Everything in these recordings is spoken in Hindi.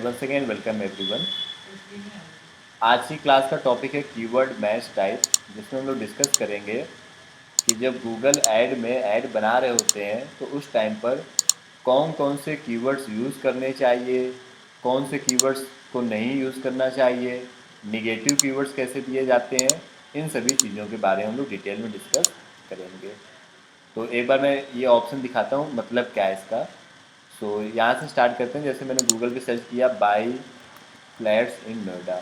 Once again welcome everyone. आज की क्लास का टॉपिक है कीवर्ड मैच टाइप, जिसमें हम लोग डिस्कस करेंगे कि जब गूगल ऐड में ऐड बना रहे होते हैं तो उस टाइम पर कौन कौन से कीवर्ड्स यूज़ करने चाहिए, कौन से कीवर्ड्स को नहीं यूज़ करना चाहिए, निगेटिव कीवर्ड्स कैसे दिए जाते हैं, इन सभी चीज़ों के बारे में हम लोग डिटेल में डिस्कस करेंगे। तो एक बार मैं ये ऑप्शन दिखाता हूँ मतलब क्या है इसका। सो यहाँ से स्टार्ट करते हैं। जैसे मैंने गूगल पे सर्च किया बाई फ्लैट्स इन नोएडा,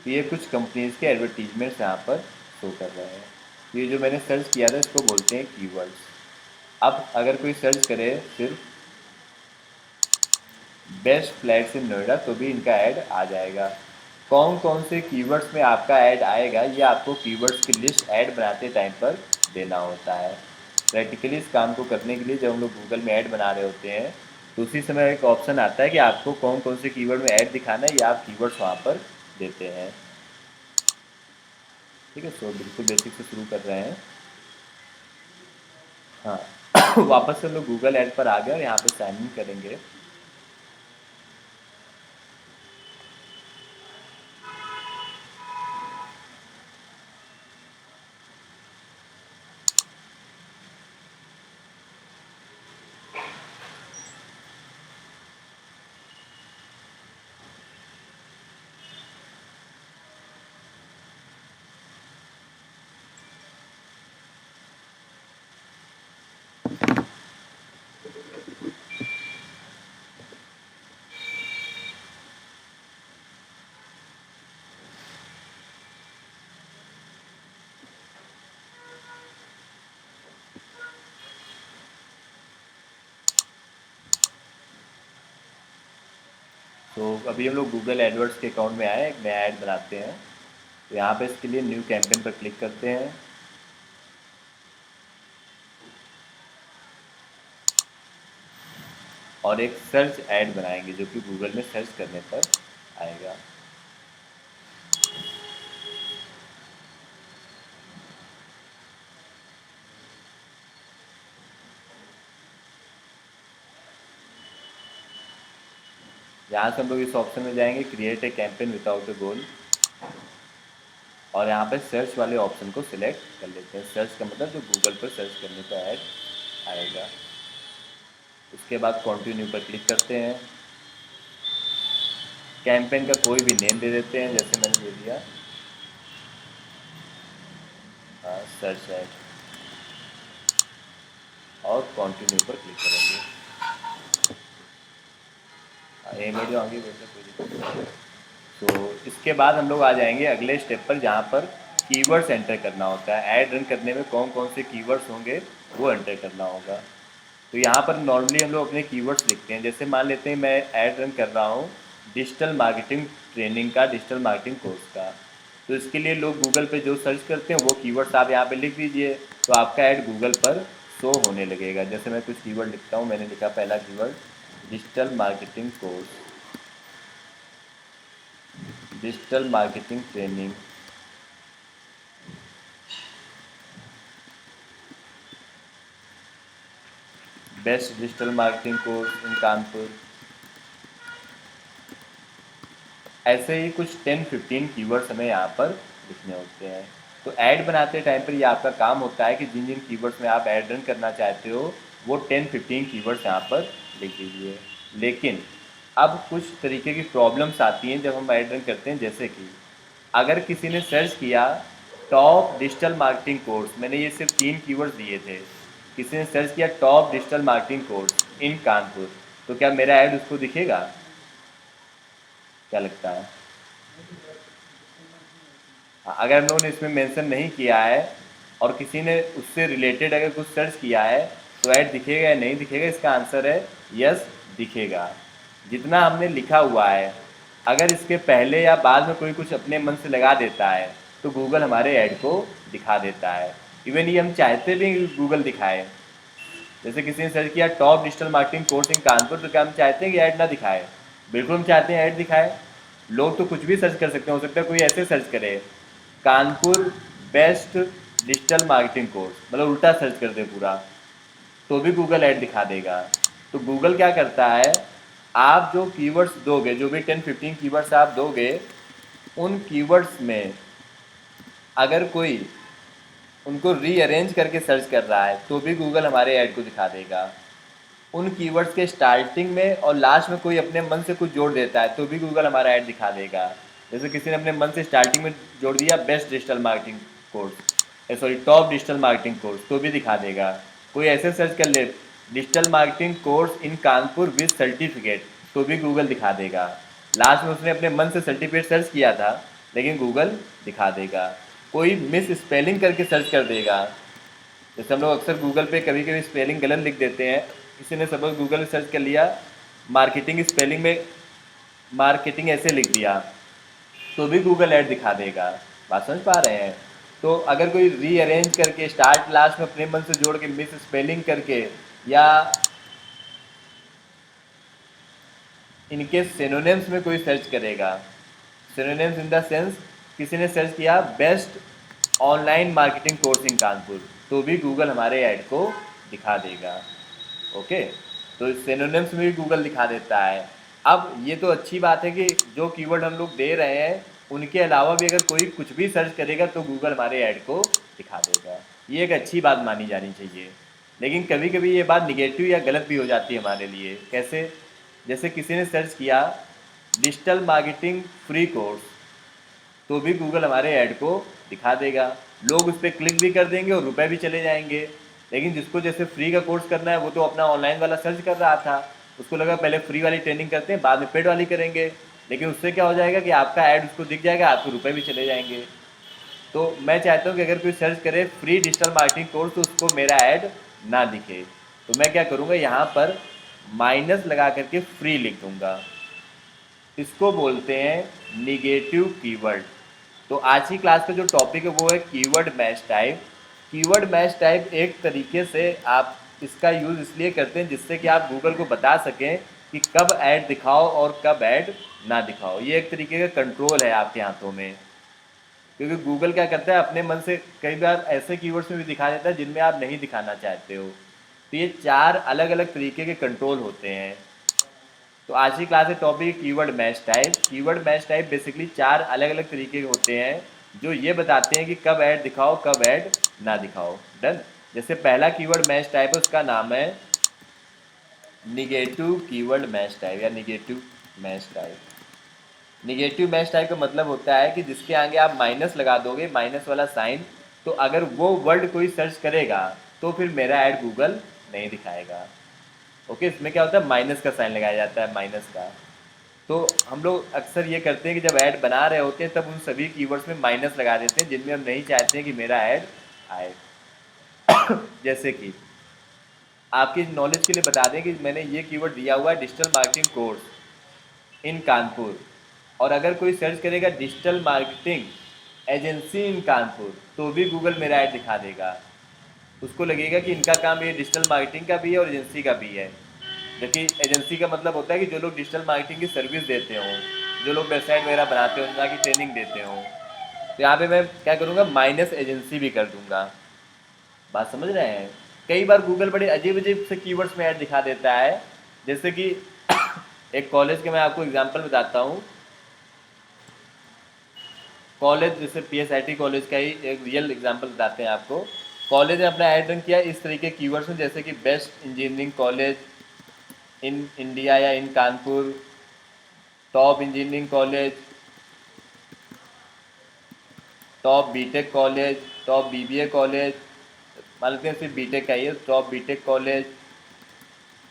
तो ये कुछ कंपनीज़ के एडवर्टीजमेंट्स यहाँ पर शो कर रहे हैं। तो ये जो मैंने सर्च किया था इसको बोलते हैं कीवर्ड्स। अब अगर कोई सर्च करे सिर्फ बेस्ट फ्लैट्स इन नोएडा तो भी इनका ऐड आ जाएगा। कौन कौन से कीवर्ड्स में आपका ऐड आएगा ये आपको कीवर्ड्स की लिस्ट ऐड बनाते टाइम पर देना होता है। प्रैक्टिकली इस काम को करने के लिए जब हम लोग गूगल में ऐड बना रहे होते हैं तो उसी समय एक ऑप्शन आता है कि आपको कौन कौन से कीवर्ड में ऐड दिखाना है, या आप कीवर्ड्स वहाँ पर देते हैं। ठीक है, सो बिल्कुल बेसिक से शुरू कर रहे हैं। हाँ वापस से हम लोग गूगल ऐड पर आ गए और यहाँ पे साइन इन करेंगे। तो अभी हम लोग गूगल एडवर्ड्स के अकाउंट में आए, एक नया ऐड बनाते हैं। तो यहाँ पे इसके लिए न्यू कैंपेन पर क्लिक करते हैं और एक सर्च ऐड बनाएंगे जो कि गूगल में सर्च करने पर आएगा। यहाँ से हम लोग इस ऑप्शन में जाएंगे create a campaign without a goal, और यहाँ पे सर्च वाले ऑप्शन को सिलेक्ट कर लेते हैं। सर्च का मतलब जो गूगल पर सर्च करने पर ऐड आएगा। उसके बाद कंटिन्यू पर क्लिक करते हैं। कैंपेन का कोई भी नेम दे देते हैं, जैसे मैंने दे दिया सर्च ऐड, और कंटिन्यू पर क्लिक करेंगे। जो आगे वैसे कोई दिक्कत नहीं है। तो इसके बाद हम लोग आ जाएंगे अगले स्टेप पर, जहाँ पर कीवर्ड्स एंटर करना होता है। ऐड रन करने में कौन कौन से कीवर्ड्स होंगे वो एंटर करना होगा। तो यहाँ पर नॉर्मली हम लोग अपने कीवर्ड्स लिखते हैं। जैसे मान लेते हैं मैं ऐड रन कर रहा हूँ डिजिटल मार्केटिंग ट्रेनिंग का, डिजिटल मार्केटिंग कोर्स का। तो इसके लिए लोग गूगल पे जो सर्च करते हैं वो कीवर्ड्स आप यहाँ पे लिख दीजिए, तो आपका ऐड गूगल पर शो होने लगेगा। जैसे मैं कुछ कीवर्ड लिखता हूँ, मैंने लिखा पहला keyword digital marketing course, digital marketing training, best digital marketing course in Kanpur. ऐसे ही कुछ 10-15 कीवर्ड्स हमें यहाँ पर लिखने होते हैं। तो ऐड बनाते टाइम पर ये आपका काम होता है कि जिन जिन कीवर्ड्स में आप ऐड रन करना चाहते हो वो 10-15 कीवर्ड्स यहाँ पर लिख दीजिए। लेकिन अब कुछ तरीके की प्रॉब्लम्स आती हैं जब हम ऐड रन करते हैं। जैसे कि अगर किसी ने सर्च किया टॉप डिजिटल मार्केटिंग कोर्स, मैंने ये सिर्फ 3 कीवर्ड्स दिए थे, किसी ने सर्च किया top digital marketing course in Kanpur, तो क्या मेरा ऐड उसको दिखेगा? क्या लगता है? अगर हम लोगों ने इसमें मेंशन नहीं किया है और किसी ने उससे रिलेटेड अगर कुछ सर्च किया है तो ऐड दिखेगा या नहीं दिखेगा? इसका आंसर है यस, दिखेगा। जितना हमने लिखा हुआ है, अगर इसके पहले या बाद में कोई कुछ अपने मन से लगा देता है तो गूगल हमारे ऐड को दिखा देता है। इवन ये हम चाहते भी गूगल दिखाए। जैसे किसी ने सर्च किया top digital marketing course in Kanpur, तो क्या हम चाहते हैं कि ऐड ना दिखाए? बिल्कुल हम चाहते हैं ऐड दिखाए। लोग तो कुछ भी सर्च कर सकते हैं, हो सकता है कोई ऐसे सर्च करे Kanpur best digital marketing course, मतलब उल्टा सर्च कर दे पूरा, तो भी गूगल ऐड दिखा देगा। तो गूगल क्या करता है, आप जो कीवर्ड्स दोगे, जो भी 10-15 कीवर्ड्स आप दोगे, उन कीवर्ड्स में अगर कोई उनको रीअरेंज करके सर्च कर रहा है तो भी गूगल हमारे ऐड को दिखा देगा। उन कीवर्ड्स के स्टार्टिंग में और लास्ट में कोई अपने मन से कुछ जोड़ देता है तो भी गूगल हमारा ऐड दिखा देगा। जैसे किसी ने अपने मन से स्टार्टिंग में जोड़ दिया best digital marketing course, sorry top digital marketing course, तो भी दिखा देगा। कोई ऐसे सर्च कर ले digital marketing course in Kanpur with certificate, तो भी गूगल दिखा देगा। लास्ट में उसने अपने मन से सर्टिफिकेट सर्च किया था लेकिन गूगल दिखा देगा। कोई मिस स्पेलिंग करके सर्च कर देगा, जैसे हम लोग अक्सर गूगल पे कभी कभी स्पेलिंग गलत लिख देते हैं। किसी ने सपोज गूगल में सर्च कर लिया मार्केटिंग, स्पेलिंग में मार्केटिंग ऐसे लिख दिया तो भी गूगल ऐड दिखा देगा। बात समझ पा रहे हैं? तो अगर कोई रीअरेंज करके स्टार्ट लास्ट में अपने मन से जोड़ के मिस स्पेलिंग करके या इनके सिनोनिम्स में कोई सर्च करेगा, सिनोनिम्स इन द सेंस किसी ने सर्च किया best online marketing course in Kanpur, तो भी गूगल हमारे ऐड को दिखा देगा। ओके, तो सिनोनिम्स में भी गूगल दिखा देता है। अब ये तो अच्छी बात है कि जो कीवर्ड हम लोग दे रहे हैं उनके अलावा भी अगर कोई कुछ भी सर्च करेगा तो गूगल हमारे ऐड को दिखा देगा। ये एक अच्छी बात मानी जानी चाहिए। लेकिन कभी कभी ये बात निगेटिव या गलत भी हो जाती है हमारे लिए। कैसे? जैसे किसी ने सर्च किया डिजिटल मार्केटिंग फ्री कोर्स, तो भी गूगल हमारे ऐड को दिखा देगा। लोग उस पर क्लिक भी कर देंगे और रुपए भी चले जाएंगे। लेकिन जिसको जैसे फ्री का कोर्स करना है वो तो अपना ऑनलाइन वाला सर्च कर रहा था, उसको लगा पहले फ्री वाली ट्रेनिंग करते हैं बाद में पेड वाली करेंगे। लेकिन उससे क्या हो जाएगा कि आपका ऐड उसको दिख जाएगा, आपको रुपए भी चले जाएंगे। तो मैं चाहता हूँ कि अगर कोई सर्च करे फ्री डिजिटल मार्केटिंग कोर्स तो उसको मेरा ऐड ना दिखे। तो मैं क्या करूँगा, यहाँ पर माइनस लगा करके फ्री लिख दूँगा। इसको बोलते हैं निगेटिव कीवर्ड। तो आज की क्लास का जो टॉपिक है वो है keyword match type. Keyword match type एक तरीके से आप इसका यूज़ इसलिए करते हैं जिससे कि आप गूगल को बता सकें कि कब ऐड दिखाओ और कब ऐड ना दिखाओ। ये एक तरीके का कंट्रोल है आपके हाथों में, क्योंकि गूगल क्या करता है अपने मन से कई बार ऐसे कीवर्ड्स में भी दिखा देता है जिनमें आप नहीं दिखाना चाहते हो। तो ये 4 अलग अलग तरीके के कंट्रोल होते हैं। तो आज की क्लास है topic keyword match type. Keyword match type basically 4 अलग अलग तरीके के होते हैं जो ये बताते हैं कि कब ऐड दिखाओ कब ऐड ना दिखाओ। डन। जैसे पहला कीवर्ड मैच टाइप है उसका नाम है निगेटिव कीवर्ड मैच टाइप या negative match type. Negative match type का मतलब होता है कि जिसके आगे आप माइनस लगा दोगे, माइनस वाला साइन, तो अगर वो वर्ड कोई सर्च करेगा तो फिर मेरा ऐड गूगल नहीं दिखाएगा। ओके, इसमें क्या होता है माइनस का साइन लगाया जाता है, माइनस का। तो हम लोग अक्सर ये करते हैं कि जब ऐड बना रहे होते हैं तब उन सभी कीवर्ड्स में माइनस लगा देते हैं जिनमें हम नहीं चाहते हैं कि मेरा ऐड आए। जैसे कि आपकी नॉलेज के लिए बता दें कि मैंने ये कीवर्ड दिया हुआ है digital marketing course in Kanpur, और अगर कोई सर्च करेगा डिजिटल मार्केटिंग एजेंसी इन कानपुर तो भी गूगल मेरा ऐड दिखा देगा। उसको लगेगा कि इनका काम ये डिजिटल मार्केटिंग का भी है और एजेंसी का भी है। जबकि एजेंसी का मतलब होता है कि जो लोग डिजिटल मार्केटिंग की सर्विस देते हों, जो लोग वेबसाइट वगैरह बनाते हों, जहाँ की ट्रेनिंग देते हों। तो यहाँ पे मैं क्या करूँगा, माइनस एजेंसी भी कर दूँगा। बात समझ रहे हैं? कई बार गूगल बड़े अजीब अजीब से कीवर्ड्स में ऐड दिखा देता है। जैसे कि एक कॉलेज के मैं आपको एग्जाम्पल बताता हूँ। कॉलेज जैसे PSIT कॉलेज का ही एक रियल एग्जांपल बताते हैं आपको। कॉलेज ने अपना ऐड रन किया इस तरीके कीवर्ड्स में, जैसे कि best engineering college in India या in Kanpur, top engineering college, top BTech college, top BBA college, मान लेते हैं सिर्फ बीटेक का ही है, top BTech college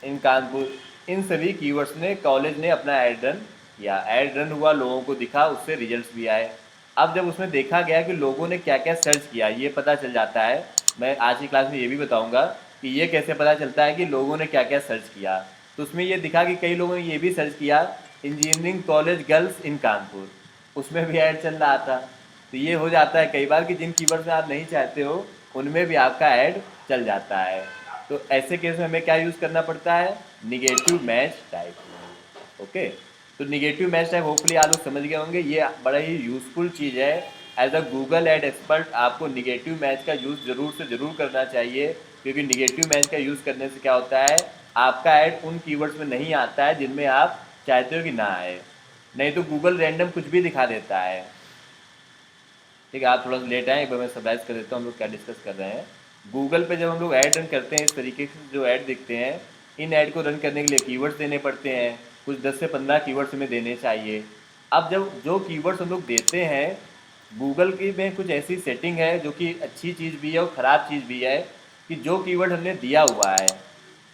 in Kanpur. इन सभी कीवर्ड्स ने कॉलेज ने अपना ऐड रन किया। ऐड रन हुआ, लोगों को दिखा, उससे रिजल्ट्स भी आए। अब जब उसमें देखा गया कि लोगों ने क्या क्या सर्च किया, ये पता चल जाता है। मैं आज की क्लास में ये भी बताऊंगा कि ये कैसे पता चलता है कि लोगों ने क्या क्या सर्च किया। तो उसमें ये दिखा कि कई लोगों ने ये भी सर्च किया engineering college girls in Kanpur, उसमें भी ऐड चल रहा था। तो ये हो जाता है कई बार कि जिन कीवर्ड में आप नहीं चाहते हो उनमें भी आपका ऐड चल जाता है। तो ऐसे केस में हमें क्या यूज़ करना पड़ता है, निगेटिव मैच टाइप। ओके, तो निगेटिव मैच टाइप होपफुली आप लोग समझ गए होंगे। ये बड़ा ही यूज़फुल चीज़ है। As a Google ad expert आपको निगेटिव मैच का यूज़ ज़रूर से ज़रूर करना चाहिए, क्योंकि निगेटिव मैच का यूज़ करने से क्या होता है, आपका ऐड उन कीवर्ड्स में नहीं आता है जिनमें आप चाहते हो कि ना आए, नहीं तो गूगल रैंडम कुछ भी दिखा देता है। ठीक है, आप थोड़ा सा लेट आए, एक बार मैं समराइज कर देता हूँ हम लोग क्या डिस्कस कर रहे हैं। गूगल पे जब हम लोग ऐड रन करते हैं, इस तरीके से जो ऐड दिखते हैं, इन ऐड को रन करने के लिए कीवर्ड्स देने पड़ते हैं, कुछ 10 से 15 कीवर्ड्स हमें देने चाहिए। अब जब जो कीवर्ड्स हम लोग देते हैं, गूगल की में कुछ ऐसी सेटिंग है जो कि अच्छी चीज़ भी है और ख़राब चीज़ भी है, कि जो कीवर्ड हमने दिया हुआ है,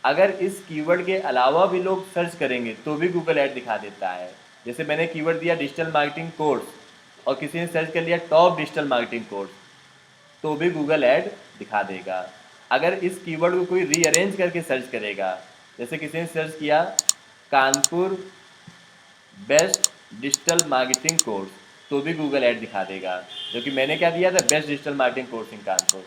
अगर इस कीवर्ड के अलावा भी लोग सर्च करेंगे तो भी गूगल ऐड दिखा देता है। जैसे मैंने कीवर्ड दिया डिजिटल मार्केटिंग कोर्स और किसी ने सर्च कर लिया टॉप डिजिटल मार्केटिंग कोर्स, तो भी गूगल ऐड दिखा देगा। अगर इस कीवर्ड को कोई रीअरेंज करके सर्च करेगा, जैसे किसी ने सर्च किया Kanpur best digital marketing course, तो भी गूगल ऐड दिखा देगा, जो कि मैंने क्या दिया था, best digital marketing course in Kanpur.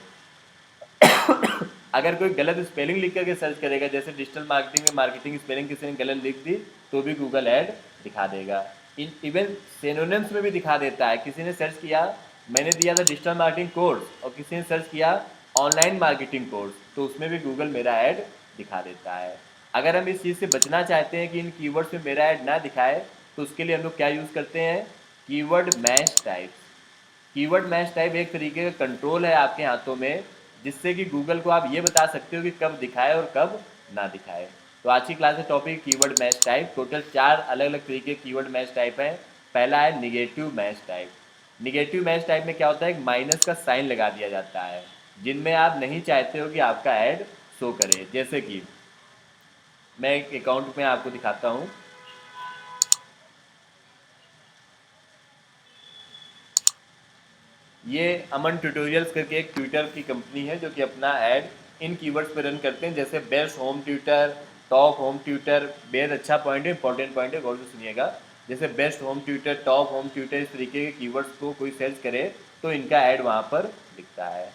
अगर कोई गलत स्पेलिंग लिख करके सर्च करेगा, जैसे डिजिटल मार्केटिंग में मार्केटिंग स्पेलिंग किसी ने गलत लिख दी, तो भी गूगल ऐड दिखा देगा। इवन सिनोनिम्स में भी दिखा देता है। किसी ने सर्च किया, मैंने दिया था डिजिटल मार्केटिंग कोर्स और किसी ने सर्च किया ऑनलाइन मार्केटिंग कोर्स, तो उसमें भी गूगल मेरा ऐड दिखा देता है। अगर हम इस चीज़ से बचना चाहते हैं कि इन कीवर्ड्स में मेरा ऐड ना दिखाए, तो उसके लिए हम लोग क्या यूज़ करते हैं, keyword match type. Keyword match type एक तरीके का कंट्रोल है आपके हाथों में, जिससे कि गूगल को आप ये बता सकते हो कि कब दिखाए और कब ना दिखाए। तो आज की क्लास में topic keyword match type. Total 4 अलग अलग तरीके के कीवर्ड मैच टाइप हैं। पहला है negative match type. Negative match type में क्या होता है, एक माइनस का साइन लगा दिया जाता है जिनमें आप नहीं चाहते हो कि आपका ऐड शो करे। जैसे कि मैं एक अकाउंट में आपको दिखाता हूँ। ये अमन ट्यूटोरियल्स करके एक ट्विटर की कंपनी है जो कि अपना ऐड इन कीवर्ड्स पे रन करते हैं, जैसे best home tutor, top home tutor. बेहद अच्छा पॉइंट है, इंपॉर्टेंट पॉइंट है, गौर से सुनिएगा। जैसे best home tutor, top home tutor, इस तरीके के कीवर्ड्स को कोई सर्च करे तो इनका ऐड वहाँ पर दिखता है।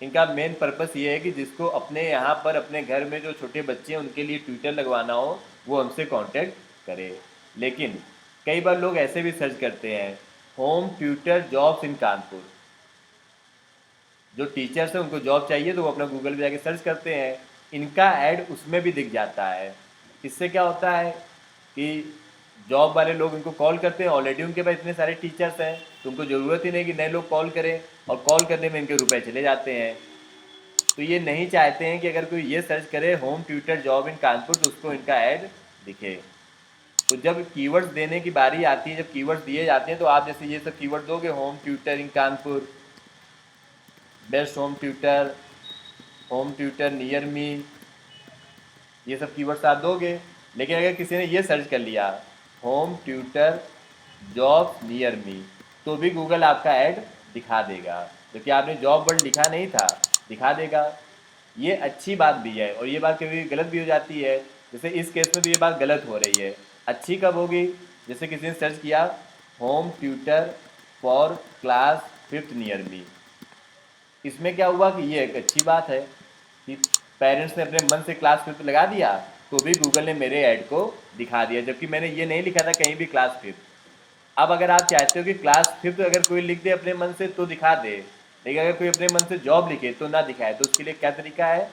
इनका मेन पर्पस ये है कि जिसको अपने यहाँ पर अपने घर में जो छोटे बच्चे हैं उनके लिए ट्विटर लगवाना हो, वो हमसे कांटेक्ट करे। लेकिन कई बार लोग ऐसे भी सर्च करते हैं, home tutor jobs in Kanpur. जो टीचर्स हैं उनको जॉब चाहिए तो वो अपना गूगल पे जाके सर्च करते हैं, इनका ऐड उसमें भी दिख जाता है। इससे क्या होता है कि जॉब वाले लोग इनको कॉल करते हैं, ऑलरेडी उनके पास इतने सारे टीचर्स हैं तो उनको ज़रूरत ही नहीं कि नए लोग कॉल करें, और कॉल करने में इनके रुपए चले जाते हैं। तो ये नहीं चाहते हैं कि अगर कोई ये सर्च करे home tutor job in Kanpur तो उसको इनका ऐड दिखे। तो जब कीवर्ड्स देने की बारी आती है, जब कीवर्ड्स दिए जाते हैं, तो आप जैसे ये सब कीवर्ड दोगे, home tutor in Kanpur, best home tutor near me, ये सब कीवर्ड्स आप दोगे। लेकिन अगर किसी ने ये सर्च कर लिया home tutor job near me, तो भी गूगल आपका ऐड दिखा देगा, क्योंकि आपने जॉब वर्ड लिखा नहीं था, दिखा देगा। ये अच्छी बात भी है और ये बात कभी गलत भी हो जाती है। जैसे इस केस में तो ये बात गलत हो रही है। अच्छी कब होगी, जैसे किसी ने सर्च किया home tutor for class 5th near me, इसमें क्या हुआ कि ये एक अच्छी बात है कि पेरेंट्स ने अपने मन से क्लास 5th लगा दिया, तो भी गूगल ने मेरे ऐड को दिखा दिया, जबकि मैंने ये नहीं लिखा था कहीं भी क्लास 5th। अब अगर आप चाहते हो कि क्लास 5th अगर कोई लिख दे अपने मन से तो दिखा दे, लेकिन अगर कोई अपने मन से जॉब लिखे तो ना दिखाए, तो उसके लिए क्या तरीका है,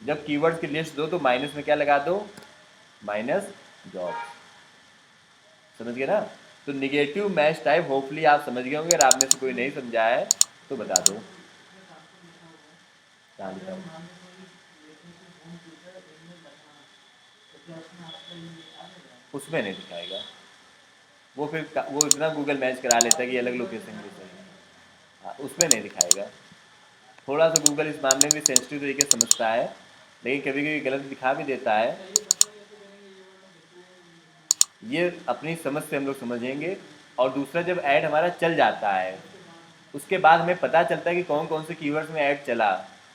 जब कीवर्ड्स की लिस्ट दो तो माइनस में क्या लगा दो, माइनस जॉब। समझ गए ना। तो निगेटिव मैच टाइप होपफुली आप समझ गए होंगे। अगर आप में से कोई नहीं समझा है तो बता दो। कहाँ लिखा है? उसमें नहीं दिखाएगा, वो फिर वो इतना गूगल मैच करा लेता है कि अलग लोकेशन भी सही है। हाँ, उसमें नहीं दिखाएगा। थोड़ा सा गूगल इस मामले में सेंसिटिव तरीके से समझता है, लेकिन कभी कभी गलत दिखा भी देता है। ये अपनी समझ से हम लोग समझेंगे। और दूसरा, जब ऐड हमारा चल जाता है उसके बाद हमें पता चलता है कि कौन कौन से कीवर्ड्स में ऐड चला,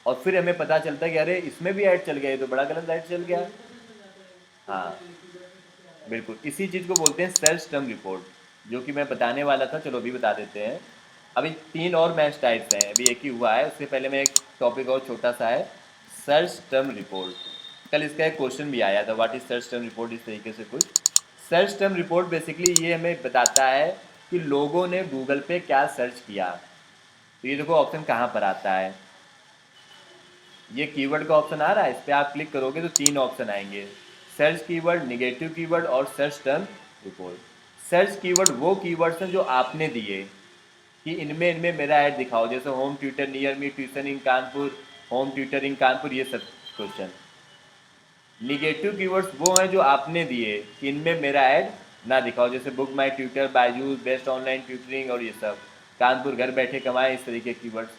और फिर हमें पता चलता है कि अरे इसमें भी ऐड चल गया, ये तो बड़ा गलत ऐड चल गया। हाँ बिल्कुल, इसी चीज़ को बोलते हैं सर्च टर्म रिपोर्ट, जो कि मैं बताने वाला था। चलो अभी बता देते हैं। अभी 3 और मैच टाइप्स हैं, अभी एक ही हुआ है। उससे पहले मैं एक टॉपिक और छोटा सा है, सर्च टर्म रिपोर्ट। कल इसका एक क्वेश्चन भी आया था, what is search term report, इस तरीके से कुछ। सर्च टर्म रिपोर्ट बेसिकली ये हमें बताता है कि लोगों ने गूगल पे क्या सर्च किया। तो ये देखो ऑप्शन कहाँ पर आता है, ये कीवर्ड का ऑप्शन आ रहा है, इस पर आप क्लिक करोगे तो 3 ऑप्शन आएंगे, सर्च कीवर्ड, निगेटिव कीवर्ड और search term report. Search keyword वो कीवर्ड्स हैं जो आपने दिए कि इनमें इनमें मेरा ऐड दिखाओ, जैसे home tutor near me, tuition in Kanpur, home tutor in Kanpur, ये सब क्वेश्चन। निगेटिव कीवर्ड्स वो हैं जो आपने दिए कि इनमें मेरा ऐड ना दिखाओ, जैसे book my tutor, Byju's, best online tutoring और ये सब, कानपुर घर बैठे कमाए, इस तरीके कीवर्ड्स।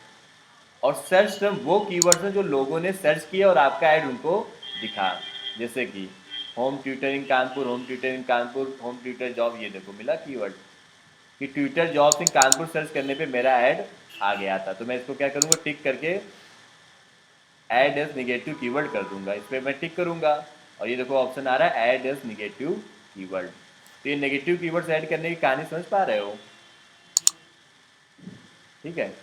और सर्च टर्म वो कीवर्ड्स हैं जो लोगों ने सर्च किया और आपका ऐड उनको दिखा, जैसे कि home tutor in Kanpur, home tutor in Kanpur, home tutor job, ये देखो मिला कीवर्ड कि tutor jobs in Kanpur search करने पे मेरा ऐड आ गया था। तो मैं इसको क्या करूँगा, टिक करके ऐड एज निगेटिव कीवर्ड कर दूंगा, इस पर मैं टिक करूंगा और ये देखो ऑप्शन आ रहा है ऐड एज निगेटिव कीवर्ड। तो ये नेगेटिव कीवर्ड्स ऐड करने की कहानी समझ पा रहे हो? ठीक है।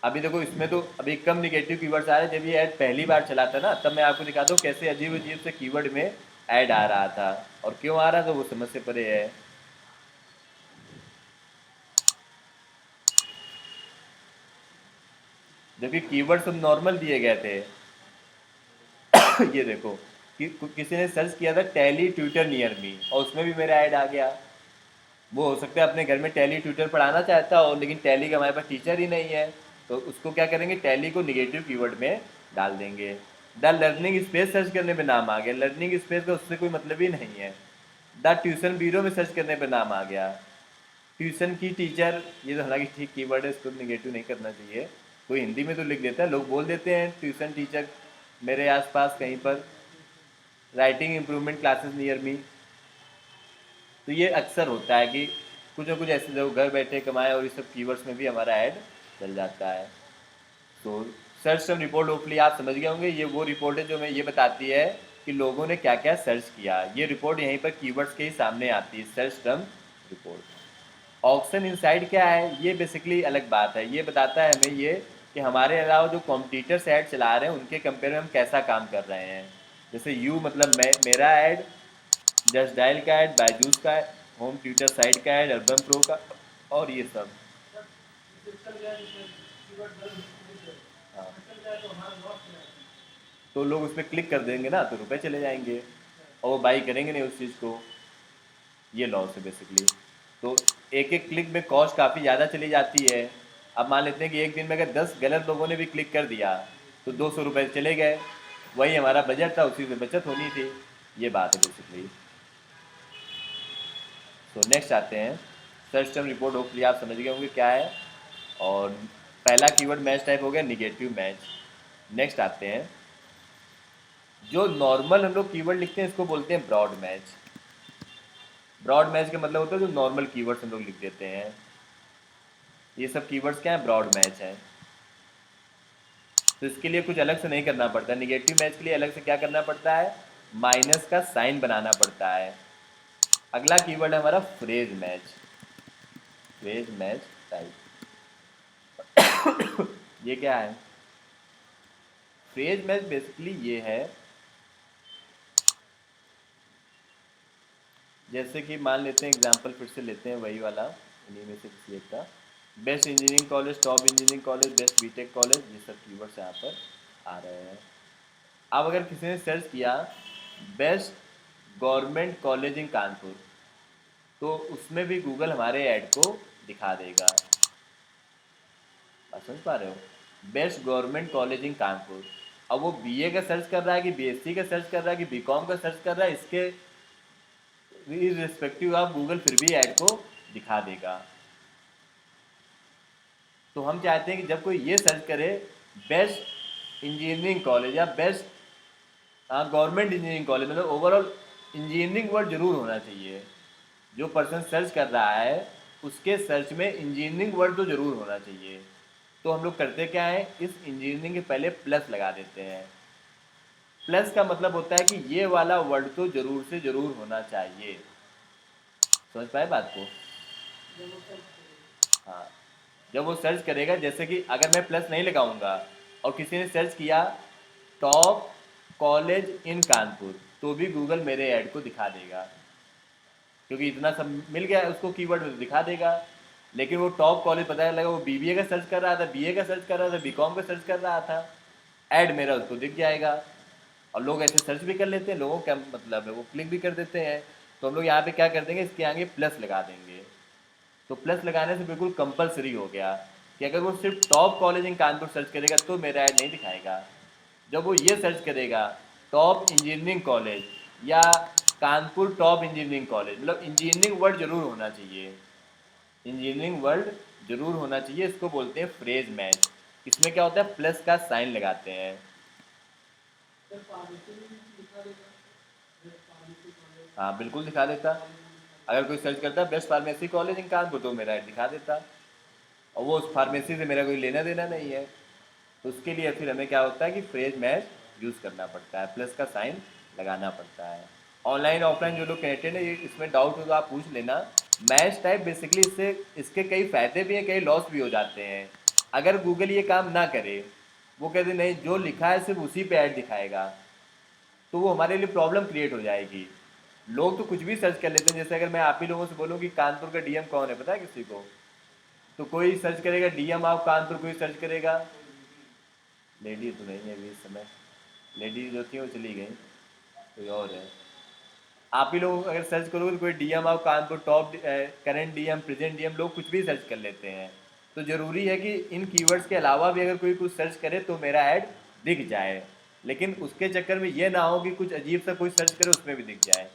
अभी देखो इसमें तो अभी कम निगेटिव कीवर्ड्स आ रहे हैं, जब ये ऐड पहली बार चला था ना, तब मैं आपको दिखाता हूँ कैसे अजीब अजीब से कीवर्ड में ऐड आ रहा था और क्यों आ रहा था वो समझ से परे है। जबकि कीवर्ड सब नॉर्मल दिए गए थे। ये देखो कि किसी ने सर्च किया था टैली ट्यूटर नियर मी और उसमें भी मेरा ऐड आ गया। वो हो सकता है अपने घर में टैली ट्यूटर पढ़ाना चाहता हो, लेकिन टैली का हमारे पास टीचर ही नहीं है, तो उसको क्या करेंगे, टैली को निगेटिव कीवर्ड में डाल देंगे। द लर्निंग स्पेस सर्च करने पे नाम आ गया, लर्निंग स्पेस का उससे कोई मतलब ही नहीं है। द ट्यूशन ब्यूरो में सर्च करने पे नाम आ गया, ट्यूशन की टीचर, ये तो हालांकि ठीक कीवर्ड है, इसको निगेटिव नहीं करना चाहिए। कोई हिंदी में तो लिख देता है, लोग बोल देते हैं ट्यूशन टीचर मेरे आसपास कहीं पर, writing improvement classes near me. तो ये अक्सर होता है कि कुछ ना कुछ ऐसे लोग घर बैठे कमाए और इस सब कीवर्ड्स में भी हमारा ऐड चल जाता है। तो सर्च टर्म रिपोर्ट होपफुली आप समझ गए होंगे, ये वो रिपोर्ट है जो हमें ये बताती है कि लोगों ने क्या क्या सर्च किया। ये रिपोर्ट यहीं पर कीवर्ड्स के ही सामने आती है, search term report. Auction inside क्या है, ये बेसिकली अलग बात है, ये बताता है हमें ये कि हमारे अलावा जो कॉम्पिटिटर्स ऐड चला रहे हैं उनके कंपेयर में हम कैसा काम कर रहे हैं। जैसे यू मतलब मेरा ऐड, जस्ट डायल का ऐड, बायजूस का, होम ट्यूटर साइट का ऐड, अर्बन प्रो का और ये सब। हाँ, तो लोग उस पर क्लिक कर देंगे ना तो रुपए चले जाएंगे और वो बाई करेंगे नहीं उस चीज़ को। ये लॉस है बेसिकली। तो एक एक क्लिक में कॉस्ट काफ़ी ज़्यादा चली जाती है। अब मान लेते हैं कि एक दिन में अगर 10 गलत लोगों ने भी क्लिक कर दिया तो 200 रुपये चले गए, वही हमारा बजट था, उसी में बचत होनी थी। ये बात है बेसिकली। तो नेक्स्ट आते हैं, सर्च टर्म रिपोर्ट होपफुली आप समझ गए होंगे क्या है। और पहला कीवर्ड मैच टाइप हो गया निगेटिव मैच। नेक्स्ट आते हैं, जो नॉर्मल हम लोग कीवर्ड लिखते हैं इसको बोलते हैं ब्रॉड मैच। ब्रॉड मैच का मतलब होता है जो नॉर्मल कीवर्ड्स हम लोग लिख देते हैं, ये सब कीवर्ड्स क्या है, ब्रॉड मैच है। तो इसके लिए कुछ अलग से नहीं करना पड़ता। निगेटिव मैच के लिए अलग से क्या करना पड़ता है, माइनस का साइन बनाना पड़ता है। अगला कीवर्ड है हमारा phrase match, phrase match type. ये क्या है, फ्रेज मैच बेसिकली ये है, जैसे कि मान लेते हैं एग्जांपल फिर से लेते हैं वही वाला, इन्हीं में से किसी एक का, best engineering college, top engineering college, best BTech college, ये सब कीवर्ड्स यहाँ पर आ रहे हैं। अब अगर किसी ने सर्च किया best government college in Kanpur, तो उसमें भी गूगल हमारे ऐड को दिखा देगा। आप समझ पा रहे हो, best government college in Kanpur. अब वो बीए का सर्च कर रहा है कि बीएससी का सर्च कर रहा है कि बीकॉम का सर्च कर रहा है, इसके रिस्पेक्टिव आप गूगल फिर भी ऐड को दिखा देगा। तो हम चाहते हैं कि जब कोई ये सर्च करे बेस्ट इंजीनियरिंग कॉलेज या बेस्ट गवर्नमेंट इंजीनियरिंग कॉलेज, मतलब ओवरऑल इंजीनियरिंग वर्ड जरूर होना चाहिए। जो पर्सन सर्च कर रहा है उसके सर्च में इंजीनियरिंग वर्ड तो जरूर होना चाहिए। तो हम लोग करते क्या है, इस इंजीनियरिंग के पहले प्लस लगा देते हैं। प्लस का मतलब होता है कि ये वाला वर्ड तो जरूर से जरूर होना चाहिए। समझ पाए बात को? हाँ, जब वो सर्च करेगा, जैसे कि अगर मैं प्लस नहीं लगाऊंगा और किसी ने सर्च किया टॉप कॉलेज इन कानपुर, तो भी गूगल मेरे ऐड को दिखा देगा, क्योंकि इतना सब मिल गया उसको कीवर्ड में तो दिखा देगा। लेकिन वो टॉप कॉलेज पता लगा वो बीबीए का सर्च कर रहा था, बीए का सर्च कर रहा था, बीकॉम का सर्च कर रहा था, ऐड मेरा उसको दिख जाएगा। और लोग ऐसे सर्च भी कर लेते हैं, लोगों का मतलब है वो क्लिक भी कर देते हैं। तो हम लोग यहाँ पे क्या कर देंगे, इसके आगे प्लस लगा देंगे। तो प्लस लगाने से बिल्कुल कंपलसरी हो गया कि अगर वो सिर्फ top college in Kanpur search करेगा तो मेरा ऐड नहीं दिखाएगा। जब वो ये सर्च करेगा टॉप इंजीनियरिंग कॉलेज या कानपुर टॉप इंजीनियरिंग कॉलेज, मतलब इंजीनियरिंग वर्ड जरूर होना चाहिए, इंजीनियरिंग वर्ड जरूर होना चाहिए, इसको बोलते हैं फ्रेज मैच। इसमें क्या होता है, प्लस का साइन लगाते हैं। हाँ बिल्कुल दिखा देता। अगर कोई सर्च करता है best pharmacy college in Kanpur तो मेरा ऐड दिखा देता। और वो उस फार्मेसी से मेरा कोई लेना देना नहीं है। तो उसके लिए फिर हमें क्या होता है कि फ्रेज मैच यूज़ करना पड़ता है, प्लस का साइन लगाना पड़ता है। ऑनलाइन ऑफलाइन जो लोग कनेक्टेड है, ये इसमें डाउट हो तो आप पूछ लेना। मैच टाइप बेसिकली इससे इसके कई फ़ायदे भी हैं, कई लॉस भी हो जाते हैं। अगर गूगल ये काम ना करे, वो कहते नहीं जो लिखा है सिर्फ उसी पे ऐड दिखाएगा, तो वो हमारे लिए प्रॉब्लम क्रिएट हो जाएगी। लोग तो कुछ भी सर्च कर लेते हैं। जैसे अगर मैं आप ही लोगों से बोलूँ कि कानपुर का डीएम कौन है, पता है किसी को? तो कोई सर्च करेगा डीएम ऑफ कानपुर, कोई सर्च करेगा। लेडी तो नहीं है अभी इस समय, लेडी जो थी वो चली गई, कोई और है। आप ही लोग अगर सर्च करोगे तो कोई DM of Kanpur, top current DM, present DM, लोग कुछ भी सर्च कर लेते हैं। तो ज़रूरी है कि इन कीवर्ड्स के अलावा भी अगर कोई कुछ सर्च करे तो मेरा ऐड दिख जाए। लेकिन उसके चक्कर में ये ना हो कि कुछ अजीब सा कोई सर्च करे उसमें भी दिख जाए।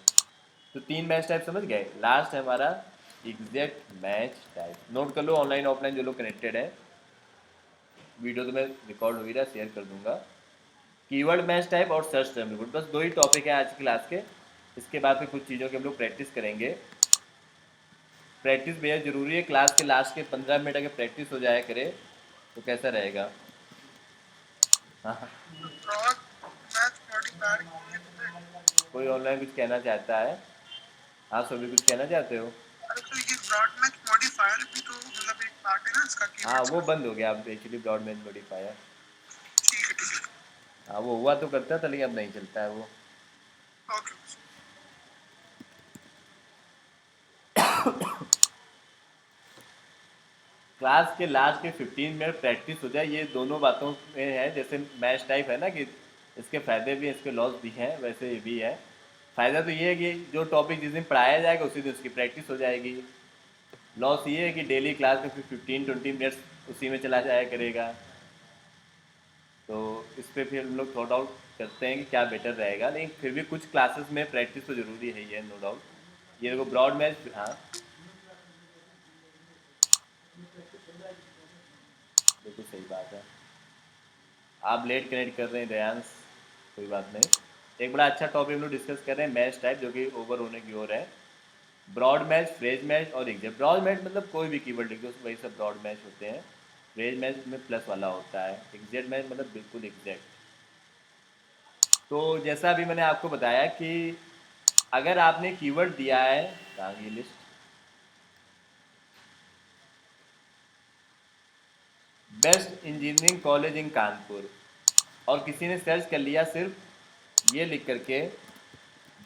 तो 3 मैच टाइप समझ गए। लास्ट है हमारा एग्जैक्ट मैच टाइप। नोट कर लो ऑनलाइन ऑफलाइन जो लोग कनेक्टेड है। वीडियो तो मैं रिकॉर्ड हो ही रहा, शेयर कर दूंगा। कीवर्ड मैच टाइप और सर्च टर्म रिपोर्ट, बस दो ही टॉपिक है आज की क्लास के। इसके बाद फिर कुछ चीज़ों की हम लोग प्रैक्टिस करेंगे। प्रैक्टिस बेहद ज़रूरी है। क्लास के लास्ट के 15 मिनट अगर प्रैक्टिस हो जाया करे तो कैसा रहेगा। हाँ हाँ। कोई ऑनलाइन कुछ कहना चाहता है? हाँ सभी कुछ कहना चाहते हो? हाँ वो बंद हो गया अब एक्चुअली, ब्रॉडबैंड मॉडिफायर। हाँ वो हुआ तो करता था लेकिन अब नहीं चलता है वो। क्लास के लास्ट के 15 मिनट प्रैक्टिस हो जाए, ये दोनों बातों में है। जैसे मैच टाइप है ना कि इसके फ़ायदे भी हैं, इसके लॉस भी हैं, वैसे ये भी है। फ़ायदा तो ये है कि जो टॉपिक जिस दिन पढ़ाया जाएगा उसी दिन उसकी प्रैक्टिस हो जाएगी। लॉस ये है कि डेली क्लास में फिर 15-20 मिनट्स उसी में चला जाया करेगा। तो इस पर फिर हम लोग थॉट आउट करते हैं कि क्या बेटर रहेगा। लेकिन फिर भी कुछ क्लासेस में प्रैक्टिस तो ज़रूरी है, ये नो डाउट। ये देखो ब्रॉड मैच, हाँ बिल्कुल सही बात है। आप लेट कनेक्ट कर रहे हैं दयांश, कोई बात नहीं। एक बड़ा अच्छा टॉपिक हम लोग डिस्कस कर रहे हैं, मैच टाइप, जो कि ओवर होने की ओर है। ब्रॉड मैच, फ्रेज मैच और एग्जैक्ट। ब्रॉड मैच मतलब कोई भी कीवर्ड लिख दो उसमें वही सब ब्रॉड मैच होते हैं। फ्रेज मैच में प्लस वाला होता है। एग्जैक्ट मैच मतलब बिल्कुल एग्जैक्ट। तो जैसा अभी मैंने आपको बताया कि अगर आपने कीवर्ड दिया है, कहाँ गई list, best engineering college in Kanpur, और किसी ने सर्च कर लिया सिर्फ ये लिख करके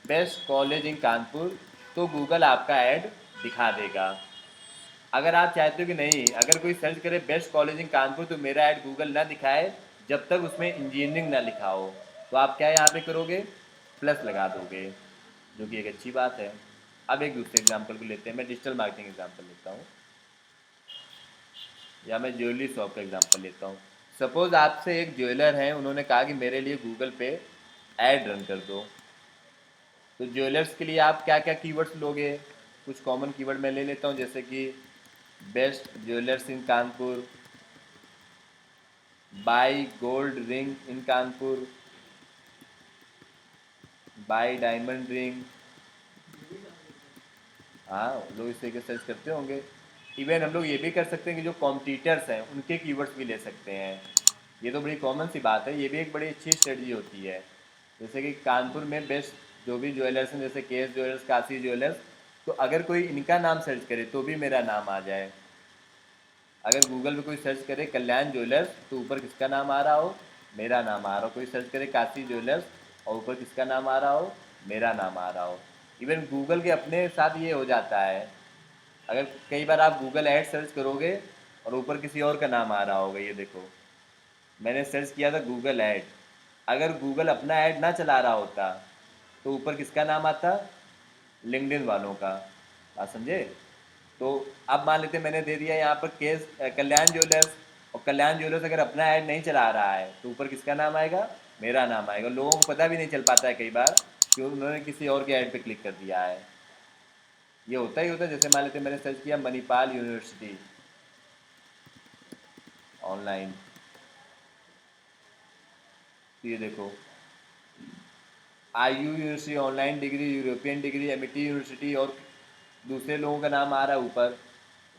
बेस्ट कॉलेज इन कानपुर, तो गूगल आपका ऐड दिखा देगा। अगर आप चाहते हो कि नहीं, अगर कोई सर्च करे बेस्ट कॉलेज इन कानपुर तो मेरा ऐड गूगल ना दिखाए जब तक उसमें इंजीनियरिंग ना लिखा हो, तो आप क्या यहाँ पे करोगे, प्लस लगा दोगे, जो कि एक अच्छी बात है। अब एक दूसरे एग्जाम्पल को लेते हैं। मैं डिजिटल मार्केटिंग एग्जाम्पल लेता हूँ, या मैं ज्वेलरी शॉप का एग्जाम्पल लेता हूँ। सपोज़ आपसे एक ज्वेलर है, उन्होंने कहा कि मेरे लिए गूगल पे ऐड रन कर दो। तो ज्वेलर्स के लिए आप क्या क्या कीवर्ड्स लोगे? कुछ कॉमन कीवर्ड मैं ले लेता हूँ, जैसे कि best jewellers in Kanpur, by gold ring in Kanpur, by diamond ring. हाँ लोग इस तरीके से सर्च करते होंगे। इवन हम लोग ये भी कर सकते हैं कि जो कॉम्पिटिटर्स हैं उनके कीवर्ड्स भी ले सकते हैं। ये तो बड़ी कॉमन सी बात है, ये भी एक बड़ी अच्छी स्ट्रेटजी होती है। जैसे कि कानपुर में बेस्ट जो भी ज्वेलर्स हैं, जैसे केएस ज्वेलर्स, काशी ज्वेलर्स, तो अगर कोई इनका नाम सर्च करे तो भी मेरा नाम आ जाए। अगर गूगल में कोई सर्च करे कल्याण ज्वेलर्स तो ऊपर किसका नाम आ रहा हो, मेरा नाम आ रहा हो। कोई सर्च करे काशी ज्वेलर्स और ऊपर किसका नाम आ रहा हो, मेरा नाम आ रहा हो। इवन गूगल के अपने साथ ये हो जाता है। अगर कई बार आप गूगल ऐड सर्च करोगे और ऊपर किसी और का नाम आ रहा होगा, ये देखो, मैंने सर्च किया था गूगल ऐड। अगर गूगल अपना ऐड ना चला रहा होता तो ऊपर किसका नाम आता? लिंक्डइन वालों का। बात समझे? तो अब मान लेते मैंने दे दिया यहाँ पर केस कल्याण ज्वेलर्स, और कल्याण ज्वेलर्स अगर अपना ऐड नहीं चला रहा है तो ऊपर किसका नाम आएगा? मेरा नाम आएगा। लोगों को पता भी नहीं चल पाता है कई बार कि उन्होंने किसी और के ऐड पे क्लिक कर दिया है। ये होता ही होता है। जैसे मान लेते मैंने सर्च किया मणिपाल यूनिवर्सिटी ऑनलाइन, तो ये देखो IU university online degree, European degree, Amity university, और दूसरे लोगों का नाम आ रहा है ऊपर।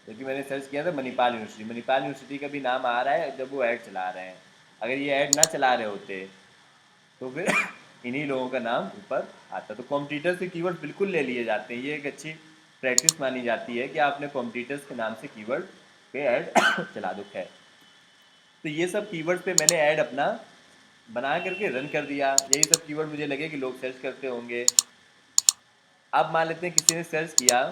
क्योंकि मैंने सर्च किया था मणिपाल यूनिवर्सिटी, मणिपाल यूनिवर्सिटी का भी नाम आ रहा है जब वो ऐड चला रहे हैं। अगर ये ऐड ना चला रहे होते तो फिर इन्हीं लोगों का नाम ऊपर आता। तो कॉम्पिटिटर्स के कीवर्ड बिल्कुल ले लिए जाते हैं। ये एक अच्छी प्रैक्टिस मानी जाती है कि आपने कॉम्पिटिटर्स के नाम से कीवर्ड पे ऐड चला दो। है तो ये सब कीवर्ड पे मैंने ऐड अपना बना करके रन कर दिया। यही सब कीवर्ड मुझे लगे कि लोग सर्च करते होंगे। अब मान लेते हैं किसी ने सर्च किया,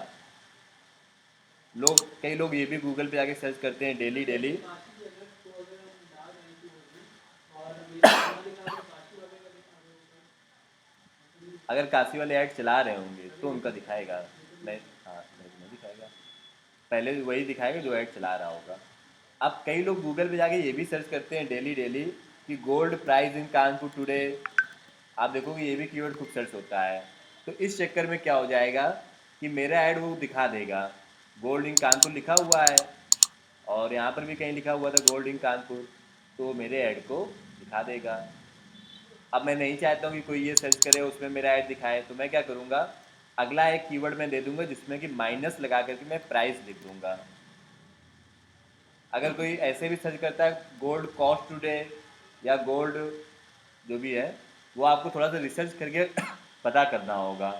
कई लोग ये भी गूगल पे जाके सर्च करते हैं डेली डेली। अगर काशी वाले ऐड चला रहे होंगे तो उनका दिखाएगा। नहीं, हाँ नहीं दिखाएगा। पहले वही दिखाएगा जो ऐड चला रहा होगा। अब कई लोग गूगल पे जाके ये भी सर्च करते हैं डेली डेली कि gold price in Kanpur today. आप देखोगे ये भी कीवर्ड खूब सर्च होता है। तो इस चक्कर में क्या हो जाएगा कि मेरा ऐड वो दिखा देगा। गोल्ड इन कानपुर लिखा हुआ है, और यहाँ पर भी कहीं लिखा हुआ था गोल्ड इन कानपुर, तो मेरे ऐड को दिखा देगा। अब मैं नहीं चाहता हूँ कि कोई ये सर्च करे उसमें मेरा ऐड दिखाए, तो मैं क्या करूँगा, अगला एक कीवर्ड मैं दे दूंगा जिसमें कि माइनस लगा करके मैं प्राइस लिख दूंगा। अगर कोई ऐसे भी सर्च करता है गोल्ड कॉस्ट टुडे या गोल्ड जो भी है, वो आपको थोड़ा सा रिसर्च करके पता करना होगा।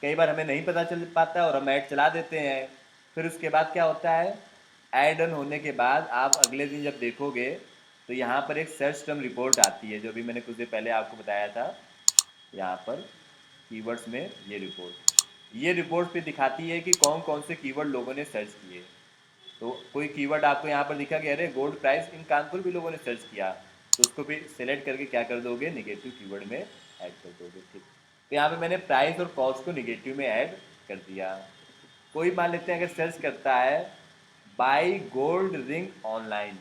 कई बार हमें नहीं पता चल पाता और हम ऐड चला देते हैं। फिर उसके बाद क्या होता है, ऐड ऑन होने के बाद आप अगले दिन जब देखोगे तो यहाँ पर एक सर्च टर्म रिपोर्ट आती है, जो भी मैंने कुछ देर पहले आपको बताया था। यहाँ पर कीवर्ड्स में ये रिपोर्ट पे दिखाती है कि कौन कौन से कीवर्ड लोगों ने सर्च किए। तो कोई कीवर्ड आपको यहाँ पर दिखा कि अरे गोल्ड प्राइस इन कानपुर भी लोगों ने सर्च किया, तो उसको भी सिलेक्ट करके क्या कर दोगे, निगेटिव कीवर्ड में ऐड कर दोगे। ठीक, तो यहाँ पे मैंने प्राइस और कॉस्ट को निगेटिव में ऐड कर दिया। कोई मान लेते हैं अगर सर्च करता है by gold ring online,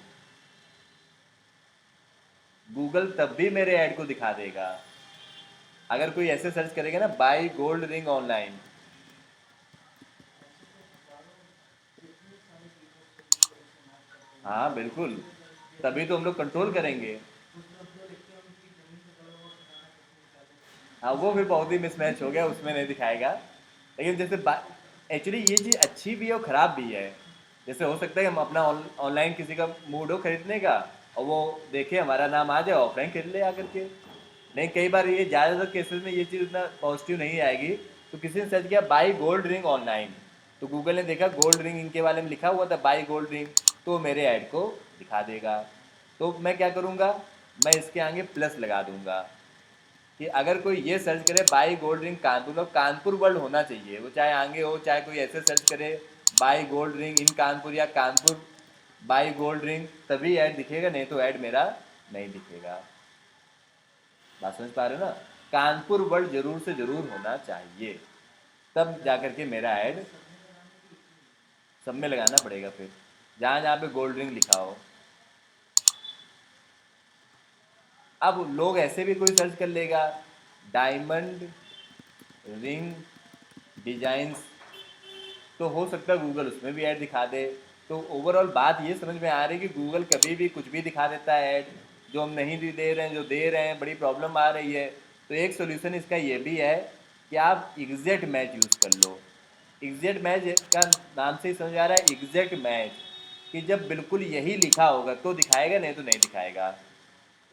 Google तब भी मेरे ऐड को दिखा देगा। अगर कोई ऐसे सर्च करेगा ना बाई गोल्ड रिंग ऑनलाइन, हाँ बिल्कुल, तभी तो हम लोग कंट्रोल करेंगे। हाँ वो फिर बहुत ही मिसमैच हो गया, उसमें नहीं दिखाएगा। लेकिन जैसे एक्चुअली ये चीज़ अच्छी भी है और ख़राब भी है। जैसे हो सकता है हम अपना ऑनलाइन किसी का मूड हो खरीदने का, और वो देखे हमारा नाम आ जाए, ऑफलाइन खरीद ले आकर के। नहीं, कई बार ये ज़्यादातर केसेस में ये चीज़ उतना पॉजिटिव नहीं आएगी। तो किसी ने सर्च किया बाई गोल्ड रिंग ऑनलाइन, तो गूगल ने देखा गोल्ड रिंग इनके बारे में लिखा हुआ था बाई गोल्ड रिंग, तो मेरे ऐड को दिखा देगा। तो मैं क्या करूँगा, मैं इसके आगे प्लस लगा दूंगा कि अगर कोई ये सर्च करे बाई गोल्ड रिंग कानपुर, तो कानपुर वर्ल्ड होना चाहिए, वो चाहे आगे हो, चाहे कोई ऐसे सर्च करे by gold ring in Kanpur या कानपुर बाई गोल्ड रिंग, तभी ऐड दिखेगा, नहीं तो ऐड मेरा नहीं दिखेगा। बात समझ पा रहे हो ना? कानपुर वर्ल्ड जरूर से जरूर होना चाहिए, तब जाकर के मेरा ऐड सब में लगाना पड़ेगा। फिर जहाँ जहाँ पे गोल्ड रिंग लिखा हो। अब लोग ऐसे भी कोई सर्च कर लेगा डायमंड रिंग डिजाइंस, तो हो सकता है गूगल उसमें भी ऐड दिखा दे। तो ओवरऑल बात ये समझ में आ रही है कि गूगल कभी भी कुछ भी दिखा देता है ऐड, जो हम नहीं भी दे रहे हैं, जो दे रहे हैं बड़ी प्रॉब्लम आ रही है। तो एक सोल्यूशन इसका ये भी है कि आप एग्जैक्ट मैच यूज़ कर लो। एग्जैक्ट मैच का नाम से ही समझ आ रहा है, एग्जैक्ट मैच, कि जब बिल्कुल यही लिखा होगा तो दिखाएगा, नहीं तो नहीं दिखाएगा।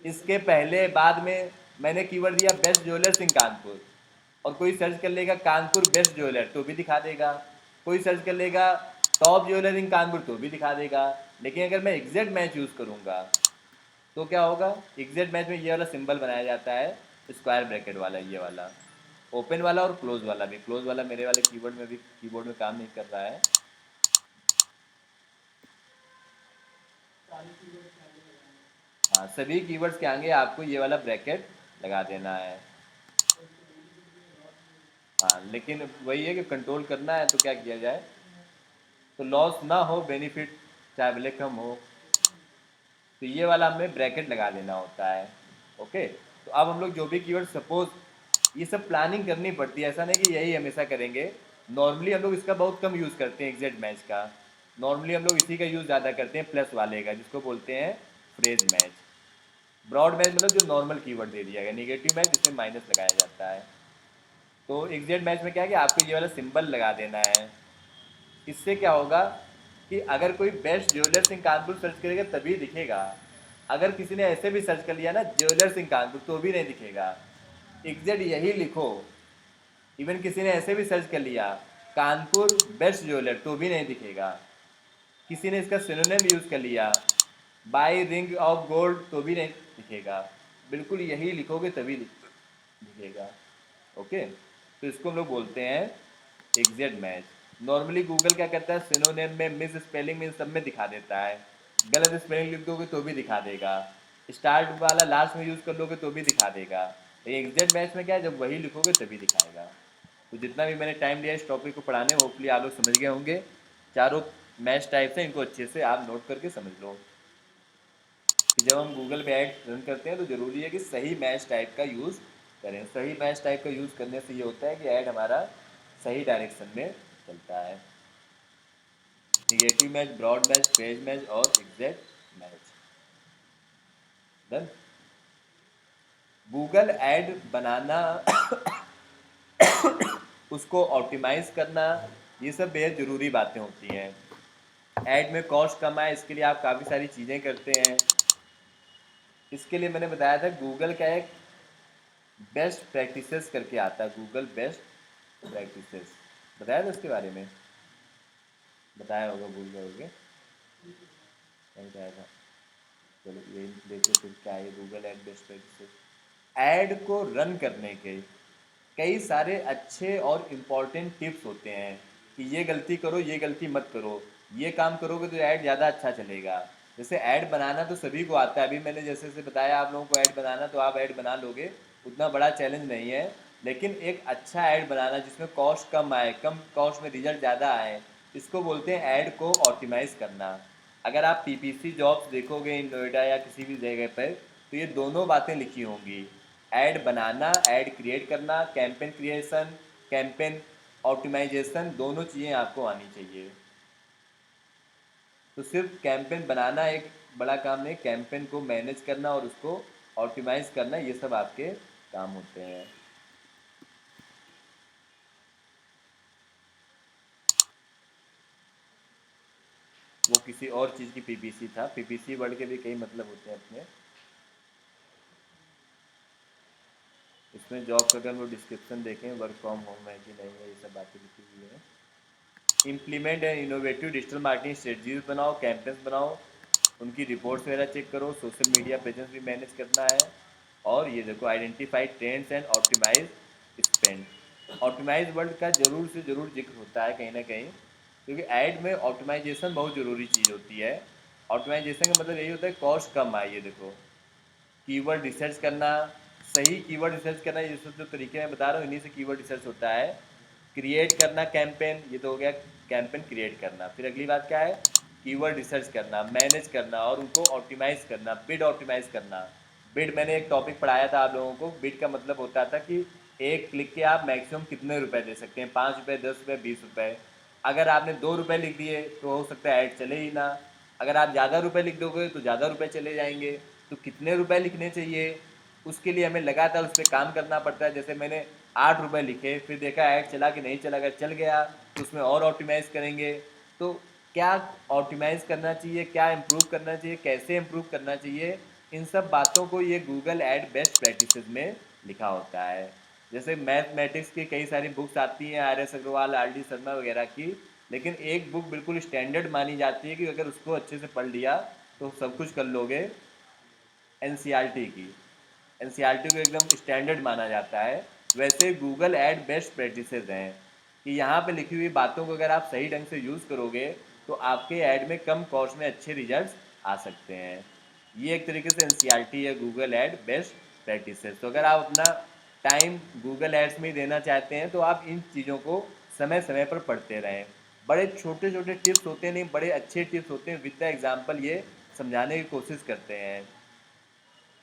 इसके पहले बाद में मैंने कीवर्ड दिया बेस्ट ज्वेलर्स इन कानपुर, और कोई सर्च कर लेगा कानपुर बेस्ट ज्वेलर तो भी दिखा देगा। कोई सर्च कर लेगा टॉप ज्वेलर इन कानपुर तो भी दिखा देगा। लेकिन अगर मैं एग्जैक्ट मैच यूज़ करूँगा तो क्या होगा, एग्जैक्ट मैच में ये वाला सिंबल बनाया जाता है, स्क्वायर ब्रैकेट वाला, ये वाला ओपन वाला और क्लोज वाला भी। क्लोज वाला मेरे वाले कीबोर्ड में भी कीबोर्ड में काम नहीं कर रहा है। हाँ, सभी कीवर्ड्स के आगे आपको ये वाला ब्रैकेट लगा देना है। हाँ, लेकिन वही है कि कंट्रोल करना है तो क्या किया जाए, तो लॉस ना हो, बेनिफिट चाहे भले कम हो, तो ये वाला हमें ब्रैकेट लगा देना होता है। ओके, तो अब हम लोग जो भी कीवर्ड, सपोज ये सब प्लानिंग करनी पड़ती है, ऐसा नहीं कि यही हमेशा करेंगे। नॉर्मली हम लोग इसका बहुत कम यूज़ करते हैं एग्जैक्ट मैच का। नॉर्मली हम लोग इसी का यूज़ ज़्यादा करते हैं, प्लस वाले का, जिसको बोलते हैं फ्रेज मैच। ब्रॉड मैच मतलब जो नॉर्मल कीवर्ड दे दिया गया, निगेटिव मैच जिसमें माइनस लगाया जाता है। तो एग्जैक्ट मैच में क्या है कि आपको ये वाला सिंबल लगा देना है। इससे क्या होगा कि अगर कोई बेस्ट ज्वेलर्स इन कानपुर सर्च करेगा तभी दिखेगा। अगर किसी ने ऐसे भी सर्च कर लिया ना ज्वेलर्स इन कानपुर तो भी नहीं दिखेगा। एग्जैक्ट यही लिखो। इवन किसी ने ऐसे भी सर्च कर लिया कानपुर बेस्ट ज्वेलर तो भी नहीं दिखेगा। किसी ने इसका सिनोनिम यूज़ कर लिया बाई रिंग ऑफ गोल्ड तो भी नहीं दिखेगा। बिल्कुल यही लिखोगे तभी दिखेगा। ओके, तो इसको हम लोग बोलते हैं एग्जैक्ट मैच। नॉर्मली गूगल क्या करता है, सिनोनिम में, मिस स्पेलिंग में, इन सब में दिखा देता है। गलत स्पेलिंग लिख दोगे तो भी दिखा देगा, स्टार्ट वाला लास्ट में यूज़ कर लोगे तो भी दिखा देगा। एग्जैक्ट मैच में क्या है, जब वही लिखोगे तभी दिखाएगा। तो जितना भी मैंने टाइम लिया इस टॉपिक को पढ़ाने में, होपफुली आप लोग समझ गए होंगे। चारों मैच टाइप्स हैं, इनको अच्छे से आप नोट करके समझ लो कि जब हम गूगल पे ऐड रन करते हैं तो ज़रूरी है कि सही मैच टाइप का यूज़ करें। सही मैच टाइप का यूज़ करने से ये होता है कि ऐड हमारा सही डायरेक्शन में चलता है। Negative match, broad match, phrase match और exact match. Done. Google ad बनाना उसको ऑप्टिमाइज़ करना, ये सब बेहद ज़रूरी बातें होती हैं। ऐड में कॉस्ट कम आए इसके लिए आप काफ़ी सारी चीज़ें करते हैं। इसके लिए मैंने बताया था गूगल का एक बेस्ट प्रैक्टिसेस करके आता है, गूगल बेस्ट प्रैक्टिसेस, बताया था उसके बारे में, बताया होगा, भूल गए होगे, नहीं बताया था। चलो ये देखो फिर क्या है Google ad best practices. Add को रन करने के कई सारे अच्छे और इम्पॉर्टेंट टिप्स होते हैं कि ये गलती करो, ये गलती मत करो, ये काम करोगे तो ऐड ज़्यादा अच्छा चलेगा। जैसे ऐड बनाना तो सभी को आता है, अभी मैंने जैसे से बताया आप लोगों को ऐड बनाना, तो आप ऐड बना लोगे, उतना बड़ा चैलेंज नहीं है। लेकिन एक अच्छा ऐड बनाना जिसमें कॉस्ट कम आए, कम कॉस्ट में रिजल्ट ज़्यादा आए, इसको बोलते हैं ऐड को ऑप्टिमाइज़ करना। अगर आप पीपीसी जॉब्स देखोगे इन नोएडा या किसी भी जगह पर, तो ये दोनों बातें लिखी होंगी। ऐड बनाना, ऐड क्रिएट करना, कैंपेन क्रिएशन, कैंपेन ऑप्टिमाइजेशन, दोनों चीज़ें आपको आनी चाहिए। तो सिर्फ कैंपेन बनाना एक बड़ा काम नहीं, कैंपेन को मैनेज करना और उसको ऑप्टिमाइज करना, ये सब आपके काम होते हैं। वो किसी और चीज़ की पीपीसी था, पीपीसी वर्ड के भी कई मतलब होते हैं अपने। इसमें जॉब का अगर वो डिस्क्रिप्शन देखें, वर्क फ्रॉम होम है कि नहीं है, ये सब बातें लिखी हुई है। Implement and innovative digital marketing strategies बनाओ, कैंपेन्स बनाओ, उनकी रिपोर्ट्स वगैरह चेक करो, सोशल मीडिया प्रेजेंस भी मैनेज करना है। और ये देखो identify trends and optimise spend. Optimise word का ज़रूर से ज़रूर जिक्र होता है कहीं ना कहीं, क्योंकि ऐड में ऑप्टिमाइजेशन बहुत ज़रूरी चीज़ होती है। ऑप्टिमाइजेशन का मतलब यही होता है कॉस्ट कम आए। ये देखो कीवर्ड रिसर्च करना, सही कीवर्ड रिसर्च करना, ये सब जो तरीके मैं बता रहा हूँ इन्हीं से कीवर्ड रिसर्च होता है। क्रिएट करना कैंपेन, ये तो हो गया कैंपेन क्रिएट करना। फिर अगली बात क्या है, कीवर्ड रिसर्च करना, मैनेज करना और उनको ऑप्टिमाइज करना, बिड ऑप्टिमाइज करना। बिड मैंने एक टॉपिक पढ़ाया था आप लोगों को, बिड का मतलब होता था कि एक क्लिक के आप मैक्सिमम कितने रुपए दे सकते हैं, 5 रुपये, 10 रुपये, 20 रुपये। अगर आपने 2 रुपये लिख दिए तो हो सकता है ऐड चले ही ना। अगर आप ज़्यादा रुपये लिख दोगे तो ज़्यादा रुपये चले जाएंगे। तो कितने रुपये लिखने चाहिए, उसके लिए हमें लगातार उस पर काम करना पड़ता है। जैसे मैंने 8 रुपये लिखे, फिर देखा ऐड चला कि नहीं चला, अगर चल गया तो उसमें और ऑप्टिमाइज़ करेंगे। तो क्या ऑप्टिमाइज़ करना चाहिए, क्या इम्प्रूव करना चाहिए, कैसे इम्प्रूव करना चाहिए, इन सब बातों को ये गूगल ऐड बेस्ट प्रैक्टिसेस में लिखा होता है। जैसे मैथमेटिक्स की कई सारी बुक्स आती हैं, R S Agarwal, R D Sharma वगैरह की, लेकिन एक बुक बिल्कुल स्टैंडर्ड मानी जाती है कि अगर उसको अच्छे से पढ़ लिया तो सब कुछ कर लोगे, एनसीईआरटी की। एनसीईआरटी को एकदम स्टैंडर्ड माना जाता है। वैसे गूगल ऐड बेस्ट प्रैक्टिसेस हैं कि यहाँ पे लिखी हुई बातों को अगर आप सही ढंग से यूज़ करोगे तो आपके ऐड में कम कॉस्ट में अच्छे रिजल्ट्स आ सकते हैं। ये एक तरीके से एनसीईआरटी है गूगल ऐड बेस्ट प्रैक्टिसेस। तो अगर आप अपना टाइम गूगल एड्स में ही देना चाहते हैं तो आप इन चीज़ों को समय समय पर पढ़ते रहें। बड़े छोटे छोटे टिप्स होते हैं, नहीं बड़े अच्छे टिप्स होते हैं, विद द एग्जाम्पल ये समझाने की कोशिश करते हैं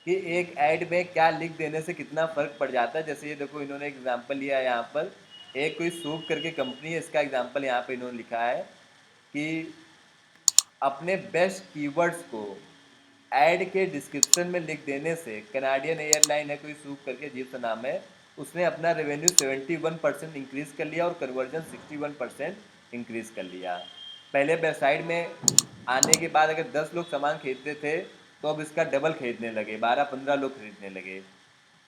कि एक ऐड में क्या लिख देने से कितना फ़र्क पड़ जाता है। जैसे ये देखो, इन्होंने एग्जाम्पल लिया है यहाँ पर, एक कोई सूप करके कंपनी है, इसका एग्जाम्पल यहाँ पर इन्होंने लिखा है कि अपने बेस्ट कीवर्ड्स को ऐड के डिस्क्रिप्शन में लिख देने से, कनाडियन एयरलाइन है कोई सूप करके, अजीब सा नाम है, उसने अपना रेवेन्यू 71% इंक्रीज़ कर लिया और कन्वर्जन 61% इंक्रीज़ कर लिया। पहले वेबसाइट में आने के बाद अगर 10 लोग सामान खरीदते थे तो अब इसका डबल खरीदने लगे, 12-15 लोग खरीदने लगे।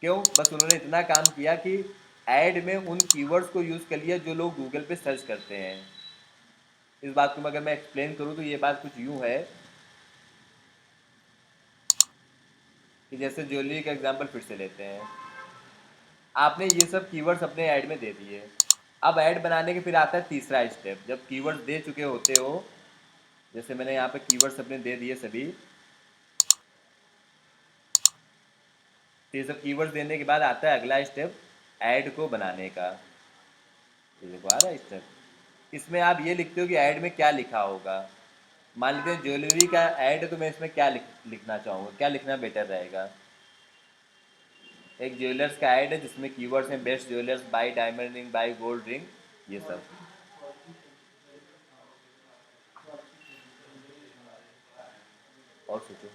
क्यों? बस उन्होंने इतना काम किया कि ऐड में उन कीवर्ड्स को यूज़ कर लिया जो लोग गूगल पे सर्च करते हैं। इस बात को अगर मैं एक्सप्लेन करूँ तो ये बात कुछ यूँ है कि जैसे ज्वेलरी का एग्जांपल फिर से लेते हैं, आपने ये सब कीवर्ड्स अपने ऐड में दे दिए। अब ऐड बनाने के फिर आता है तीसरा स्टेप, जब कीवर्ड्स दे चुके होते हो, जैसे मैंने यहाँ पे कीवर्ड्स अपने दे दिए सभी, तो ये सब कीवर्ड्स देने के बाद आता है अगला स्टेप ऐड को बनाने का। ये देखो आ रहा है स्टेप। इसमें आप ये लिखते हो कि ऐड में क्या लिखा होगा। मान लेते हैं ज्वेलरी का ऐड है तो मैं इसमें क्या लिखना चाहूँगा, क्या लिखना बेटर रहेगा। एक ज्वेलर्स का ऐड है जिसमें कीवर्ड्स हैं best jewellers, by diamond ring, by gold ring, ये सब। और सोचो,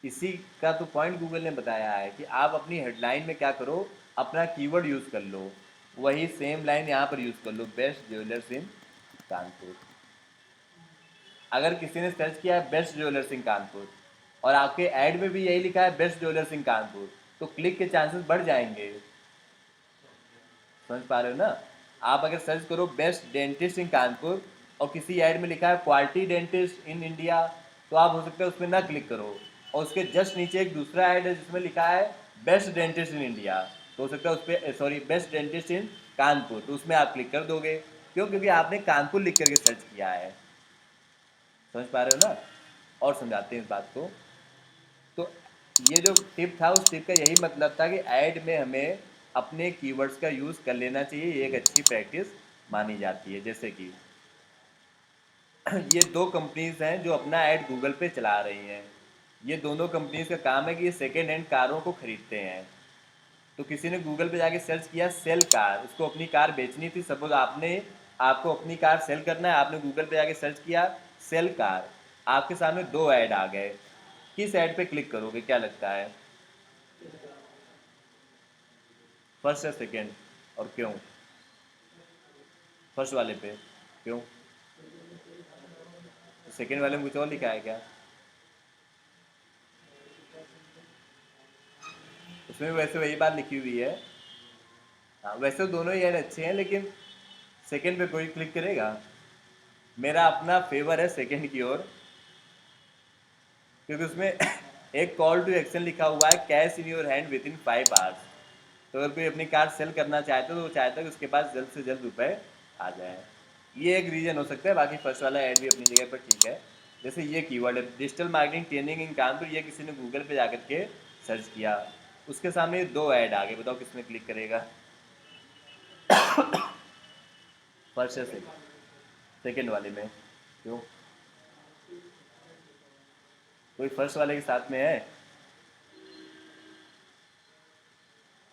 इसी का तो पॉइंट गूगल ने बताया है कि आप अपनी हेडलाइन में क्या करो, अपना कीवर्ड यूज़ कर लो। वही सेम लाइन यहाँ पर यूज़ कर लो, बेस्ट ज्वेलर्स इन कानपुर। अगर किसी ने सर्च किया है बेस्ट ज्वेलर्स इन कानपुर और आपके ऐड में भी यही लिखा है बेस्ट ज्वेलर्स इन कानपुर, तो क्लिक के चांसेस बढ़ जाएंगे। समझ पा रहे हो ना? आप अगर सर्च करो बेस्ट डेंटिस्ट इन कानपुर और किसी ऐड में लिखा है क्वालिटी डेंटिस्ट इन इंडिया, तो आप हो सकता है उसमें ना क्लिक करो, और उसके जस्ट नीचे एक दूसरा ऐड है जिसमें लिखा है बेस्ट डेंटिस्ट इन इंडिया, तो हो सकता है उस पर, सॉरी, बेस्ट डेंटिस्ट इन कानपुर, तो उसमें आप क्लिक कर दोगे। क्यों? क्योंकि आपने कानपुर लिख करके सर्च किया है। समझ पा रहे हो ना? और समझाते हैं इस बात को। तो ये जो टिप था, उस टिप का यही मतलब था कि ऐड में हमें अपने कीवर्ड्स का यूज़ कर लेना चाहिए, ये एक अच्छी प्रैक्टिस मानी जाती है। जैसे कि ये दो कंपनीज हैं जो अपना ऐड गूगल पे चला रही हैं। ये दोनों कंपनीज का काम है कि ये सेकेंड हैंड कारों को खरीदते हैं। तो किसी ने गूगल पे जाके सर्च किया सेल कार, उसको अपनी कार बेचनी थी, सपोज आपको अपनी कार सेल करना है, आपने गूगल पे जाके सर्च किया सेल कार, आपके सामने दो ऐड आ गए। किस ऐड पे क्लिक करोगे, क्या लगता है? फर्स्ट या सेकेंड? और क्यों फर्स्ट वाले पे? क्यों? सेकेंड वाले में कुछ और लिखा है क्या? उसमें भी वैसे वही बात लिखी हुई है। हाँ, वैसे तो दोनों ही ऐड अच्छे हैं, लेकिन सेकेंड पे कोई क्लिक करेगा? मेरा अपना फेवर है सेकेंड की ओर, क्योंकि उसमें एक कॉल टू एक्शन लिखा हुआ है, cash in your hand with in 5 hours. तो अगर कोई अपनी कार सेल करना चाहता है तो वो चाहता है कि उसके पास जल्द से जल्द रुपए आ जाए। ये एक रीज़न हो सकता है, बाकी फर्स्ट वाला ऐड भी अपनी जगह पर ठीक है। जैसे ये कीवर्ड है digital marketing training in Kanpur, ये किसी ने गूगल पे जाकर के सर्च किया, उसके सामने ये दो ऐड आ गए, बताओ किसमें क्लिक करेगा? फर्स्ट या सेकेंड? सेकेंड वाले में। क्यों? कोई फर्स्ट वाले के साथ में है?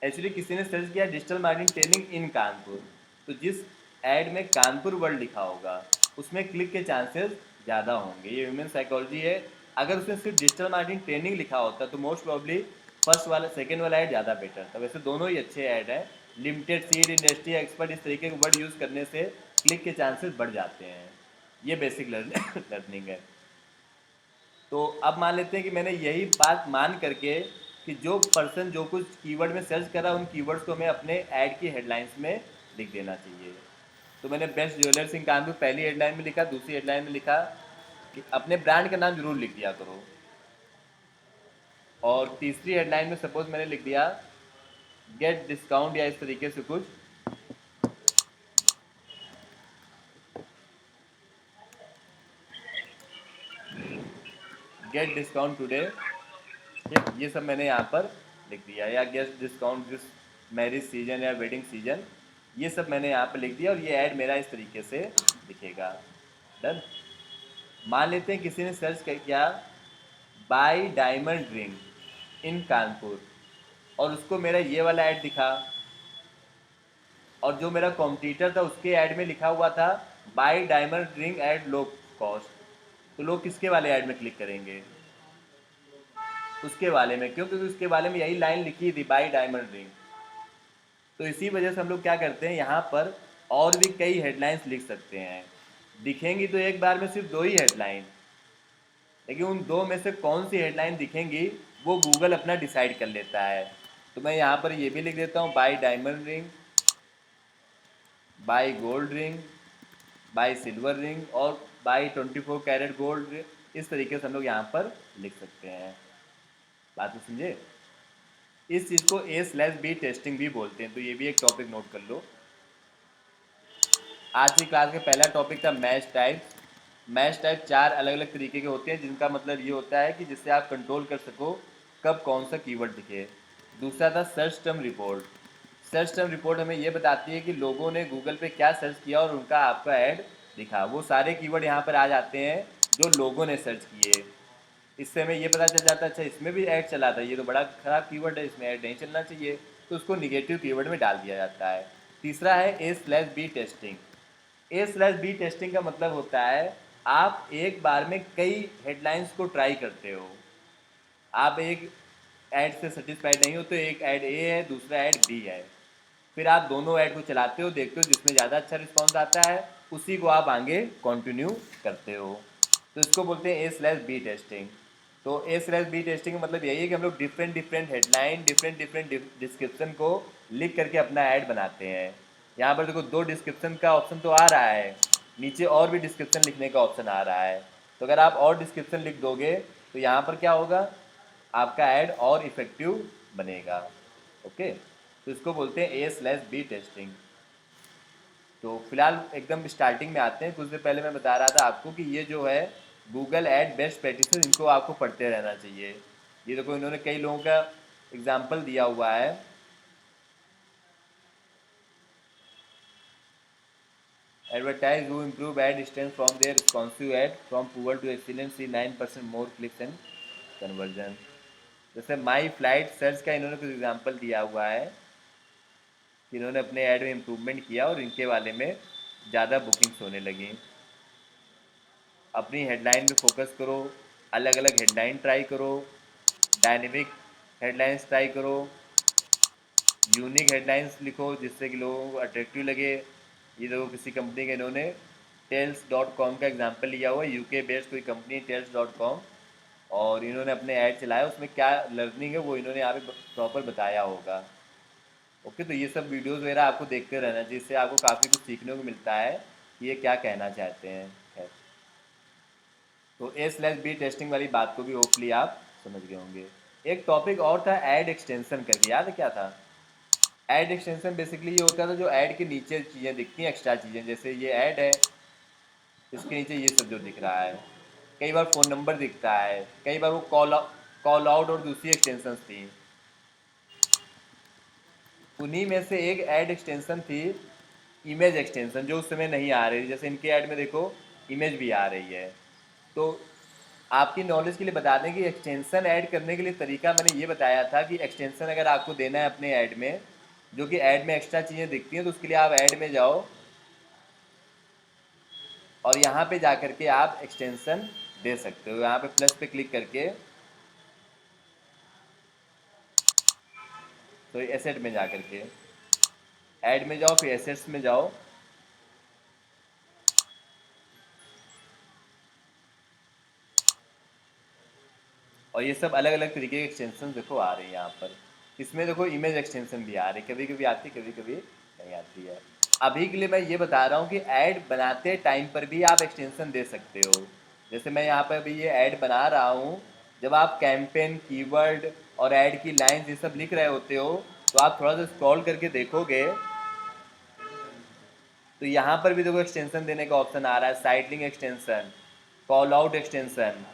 एक्चुअली किसी ने सर्च किया digital marketing training in Kanpur, तो जिस ऐड में कानपुर वर्ड लिखा होगा उसमें क्लिक के चांसेस ज़्यादा होंगे। ये ह्यूमन साइकोलॉजी है। अगर उसमें सिर्फ डिजिटल मार्केटिंग ट्रेनिंग लिखा होता तो मोस्ट प्रॉब्ली फर्स्ट वाला सेकेंड वाला ऐड ज़्यादा बेटर था। वैसे दोनों ही अच्छे ऐड हैं। लिमिटेड सीड, इंडस्ट्री एक्सपर्ट, इस तरीके के वर्ड यूज़ करने से क्लिक के चांसेस बढ़ जाते हैं। ये बेसिक लर्निंग है। तो अब मान लेते हैं कि मैंने यही बात मान करके कि जो पर्सन जो कुछ कीवर्ड में सर्च करा, उन कीवर्ड्स को हमें अपने ऐड की हेडलाइंस में लिख देना चाहिए। तो मैंने बेस्ट ज्वेलर्स इन कानपुर पहली हेडलाइन में लिखा, दूसरी हेडलाइन में लिखा कि अपने ब्रांड का नाम जरूर लिख दिया करो, और तीसरी हेडलाइन में सपोज मैंने लिख दिया गेट डिस्काउंट या इस तरीके से कुछ। गेट डिस्काउंट टुडे, ये सब मैंने यहाँ पर लिख दिया, या get discount this marriage season या वेडिंग सीजन, ये सब मैंने यहाँ पर लिख दिया और ये ऐड मेरा इस तरीके से दिखेगा। डन। मान लेते हैं किसी ने सर्च किया by diamond ring in Kanpur और उसको मेरा ये वाला ऐड दिखा, और जो मेरा कॉम्पिटिटर था उसके ऐड में लिखा हुआ था by diamond ring at low cost, तो लोग किसके वाले ऐड में क्लिक करेंगे? उसके वाले में। क्यों? क्योंकि उसके वाले में यही लाइन लिखी थी बाई डायमंड रिंग। तो इसी वजह से हम लोग क्या करते हैं, यहाँ पर और भी कई हेडलाइंस लिख सकते हैं। दिखेंगी तो एक बार में सिर्फ 2 ही हेडलाइन, लेकिन उन 2 में से कौन सी हेडलाइन दिखेंगी वो गूगल अपना डिसाइड कर लेता है। तो मैं यहाँ पर ये भी लिख देता हूँ by diamond ring, by gold ring, by silver ring और बाई 24 कैरेट गोल्ड रिंग। इस तरीके से हम लोग यहाँ पर लिख सकते हैं। बात को समझे? इस चीज़ को A/B टेस्टिंग भी बोलते हैं, तो ये भी एक टॉपिक नोट कर लो। आज की क्लास का पहला टॉपिक था मैच टाइप। मैच टाइप 4 अलग अलग तरीके के होते हैं, जिनका मतलब ये होता है कि जिससे आप कंट्रोल कर सको कब कौन सा कीवर्ड दिखे। दूसरा था search term report. Search term report हमें ये बताती है कि लोगों ने गूगल पे क्या सर्च किया और उनका आपका ऐड दिखा। वो सारे कीवर्ड यहाँ पर आ जाते हैं जो लोगों ने सर्च किए। इससे हमें ये पता चल जाता है अच्छा इसमें भी ऐड चला था, ये तो बड़ा ख़राब कीवर्ड है, इसमें ऐड नहीं चलना चाहिए, तो उसको निगेटिव कीवर्ड में डाल दिया जाता है। तीसरा है A/B टेस्टिंग। A/B टेस्टिंग का मतलब होता है आप एक बार में कई हेडलाइंस को ट्राई करते हो। आप एक ऐड से सेटिस्फाइड नहीं हो तो एक ऐड ए है, दूसरा ऐड बी है, फिर आप दोनों ऐड को चलाते हो, देखते हो जिसमें ज़्यादा अच्छा रिस्पॉन्स आता है उसी को आप आगे कंटिन्यू करते हो। तो इसको बोलते हैं A/B टेस्टिंग। तो A/B टेस्टिंग का मतलब यही है कि हम लोग different different headline, different different description को लिख करके अपना ऐड बनाते हैं। यहाँ पर देखो 2 डिस्क्रिप्शन का ऑप्शन तो आ रहा है, नीचे और भी डिस्क्रिप्शन लिखने का ऑप्शन आ रहा है। तो अगर आप और डिस्क्रिप्शन लिख दोगे तो यहाँ पर क्या होगा, आपका ऐड और इफेक्टिव बनेगा। ओके, तो इसको बोलते हैं A/B टेस्टिंग। तो फिलहाल एकदम स्टार्टिंग में आते हैं। कुछ देर पहले मैं बता रहा था आपको कि ये जो है गूगल ऐड बेस्ट प्रैक्टिसेस, इनको आपको पढ़ते रहना चाहिए। ये देखो इन्होंने कई लोगों का एग्जाम्पल दिया हुआ है। Advertise who improve ad distance from their responsive ad from poor to excellent see 9% more clicks and conversion. जैसे माई फ्लाइट सर्च का इन्होंने कुछ एग्जाम्पल दिया हुआ है कि इन्होंने अपने ऐड में इम्प्रूवमेंट किया और इनके वाले में ज़्यादा बुकिंग्स होने लगी। अपनी हेडलाइन पे फोकस करो, अलग अलग हेडलाइन ट्राई करो, डायनेमिक हेडलाइंस ट्राई करो, यूनिक हेडलाइंस लिखो जिससे कि लोगों को अट्रैक्टिव लगे। ये देखो किसी कंपनी के इन्होंने टेल्स.com का एग्जांपल लिया हुआ है, यूके बेस्ड कोई कंपनी टेल्स.com, और इन्होंने अपने ऐड चलाया, उसमें क्या लर्निंग है वो इन्होंने यहाँ पे प्रॉपर बताया होगा। ओके, तो ये सब वीडियोज़ वगैरह आपको देखते रहना चाहिए, जिससे आपको काफ़ी कुछ सीखने को मिलता है कि ये क्या कहना चाहते हैं। खैर, तो A/B टेस्टिंग वाली बात को भी होपफुली आप समझ गए होंगे। एक टॉपिक और था ऐड एक्सटेंशन करके, याद है क्या था? ऐड एक्सटेंशन बेसिकली ये होता था जो ऐड के नीचे चीज़ें दिखती हैं, एक्स्ट्रा चीज़ें, जैसे ये ऐड है, इसके नीचे ये सब जो दिख रहा है, कई बार फ़ोन नंबर दिखता है, कई बार वो कॉल आउट और दूसरी एक्सटेंशन थी। उन्हीं में से एक ऐड एक्सटेंशन थी इमेज एक्सटेंशन, जो उस समय नहीं आ रही। जैसे इनके ऐड में देखो इमेज भी आ रही है। तो आपकी नॉलेज के लिए बता दें कि एक्सटेंशन ऐड करने के लिए तरीका मैंने ये बताया था कि एक्सटेंशन अगर आपको देना है अपने ऐड में, जो कि ऐड में एक्स्ट्रा चीज़ें दिखती हैं, तो उसके लिए आप ऐड में जाओ और यहाँ पे जा करके आप एक्सटेंशन दे सकते हो। यहाँ पे प्लस पे क्लिक करके तो एसेट में जा करके ऐड में जाओ, फिर एसेट्स में जाओ, और ये सब अलग अलग तरीके के एक्सटेंशन देखो आ रही है यहाँ पर। इसमें देखो इमेज एक्सटेंशन भी आ रही, कभी कभी आती, कभी कभी नहीं आती है। अभी के लिए मैं ये बता रहा हूँ कि ऐड बनाते टाइम पर भी आप एक्सटेंशन दे सकते हो। जैसे मैं यहाँ पर अभी ये ऐड बना रहा हूँ, जब आप कैंपेन, कीवर्ड और ऐड की लाइंस ये सब लिख रहे होते हो, तो आप थोड़ा सा स्क्रॉल करके देखोगे तो यहाँ पर भी देखो एक्सटेंशन देने का ऑप्शन आ रहा है, side link extension, call out extension,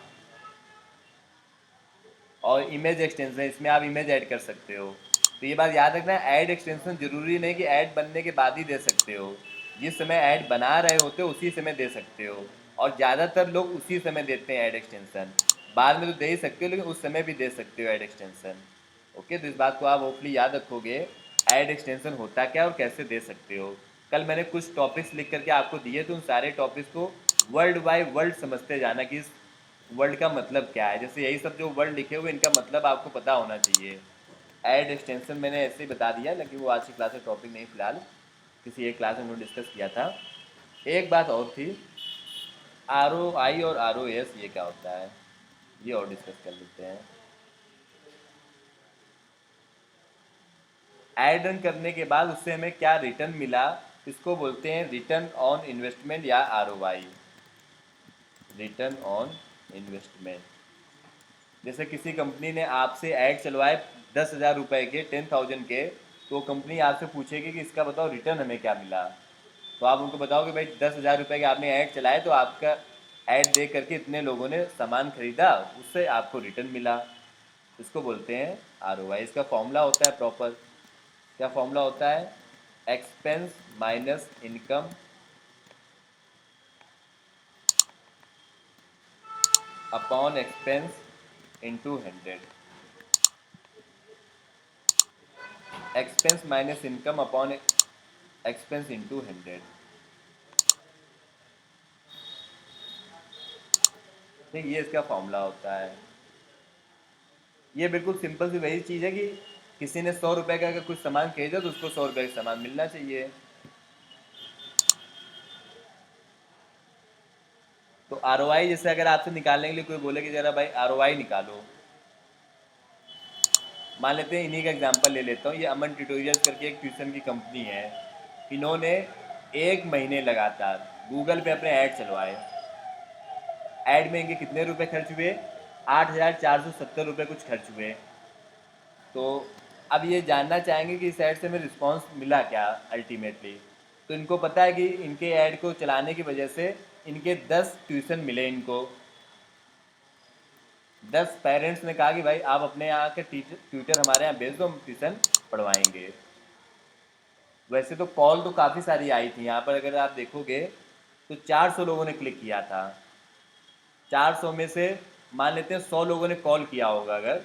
और इमेज एक्सटेंशन, इसमें आप इमेज ऐड कर सकते हो। तो ये बात याद रखना, ऐड एक्सटेंशन ज़रूरी नहीं कि ऐड बनने के बाद ही दे सकते हो, जिस समय ऐड बना रहे होते हो उसी समय दे सकते हो। और ज़्यादातर लोग उसी समय देते हैं ऐड एक्सटेंशन, बाद में तो दे ही सकते हो लेकिन उस समय भी दे सकते हो ऐड एक्सटेंशन। ओके, तो इस बात को आप होपफुली याद रखोगे, ऐड एक्सटेंशन होता क्या और कैसे दे सकते हो। कल मैंने कुछ टॉपिक्स लिख करके आपको दिए, तो उन सारे टॉपिक्स को वर्ड बाय वर्ड समझते जाना कि इस वर्ड का मतलब क्या है। जैसे यही सब जो वर्ड लिखे हुए इनका मतलब आपको पता होना चाहिए। ऐड एक्सटेंशन मैंने ऐसे ही बता दिया, लेकिन वो आज की क्लास में टॉपिक नहीं, फिलहाल किसी एक क्लास में हमने डिस्कस किया था। एक बात और थी, ROI और ROS ये क्या होता है, ये और डिस्कस कर लेते हैं। ऐड रन करने के बाद उससे हमें क्या रिटर्न मिला, इसको बोलते हैं रिटर्न ऑन इन्वेस्टमेंट या ROI, रिटर्न ऑन इन्वेस्टमेंट। जैसे किसी कंपनी ने आपसे ऐड चलवाए 10,000 रुपये के, 10,000 के, तो कंपनी आपसे पूछेगी कि इसका बताओ रिटर्न हमें क्या मिला। तो आप उनको बताओ कि भाई 10,000 रुपये के आपने ऐड चलाए, तो आपका ऐड देख करके इतने लोगों ने सामान खरीदा, उससे आपको रिटर्न मिला। इसको बोलते हैं ROI। इसका फॉर्मूला होता है प्रॉपर, क्या फॉर्मूला होता है, expense minus income upon expense into 100। Expense minus income upon expense into 100। ठीक, ये इसका फॉर्मूला होता है। ये बिल्कुल सिंपल सी वही चीज़ है कि किसी ने 100 रुपये का अगर कुछ सामान खरीदा तो उसको 100 रुपये का सामान मिलना चाहिए। तो ROI जैसे अगर आपसे निकालने के लिए कोई बोले कि जरा भाई ROI निकालो, मान लेते हैं, इन्हीं का एग्जांपल ले लेता हूँ। ये अमन ट्यूटोरियल्स करके एक ट्यूशन की कंपनी है। इन्होंने 1 महीने लगातार गूगल पे अपने ऐड चलवाए। ऐड में इनके कितने रुपए खर्च हुए, 8,470 रुपये कुछ खर्च हुए। तो अब ये जानना चाहेंगे कि इस ऐड से हमें रिस्पॉन्स मिला क्या अल्टीमेटली। तो इनको पता है कि इनके ऐड को चलाने की वजह से इनके 10 ट्यूशन मिले इनको। 10 पेरेंट्स ने कहा कि भाई आप अपने यहाँ के ट्यूटर हमारे यहाँ भेज दो, हम ट्यूशन पढ़वाएंगे। वैसे तो कॉल तो काफ़ी सारी आई थी यहाँ पर, अगर आप देखोगे तो 400 लोगों ने क्लिक किया था। 400 में से मान लेते हैं 100 लोगों ने कॉल किया होगा अगर,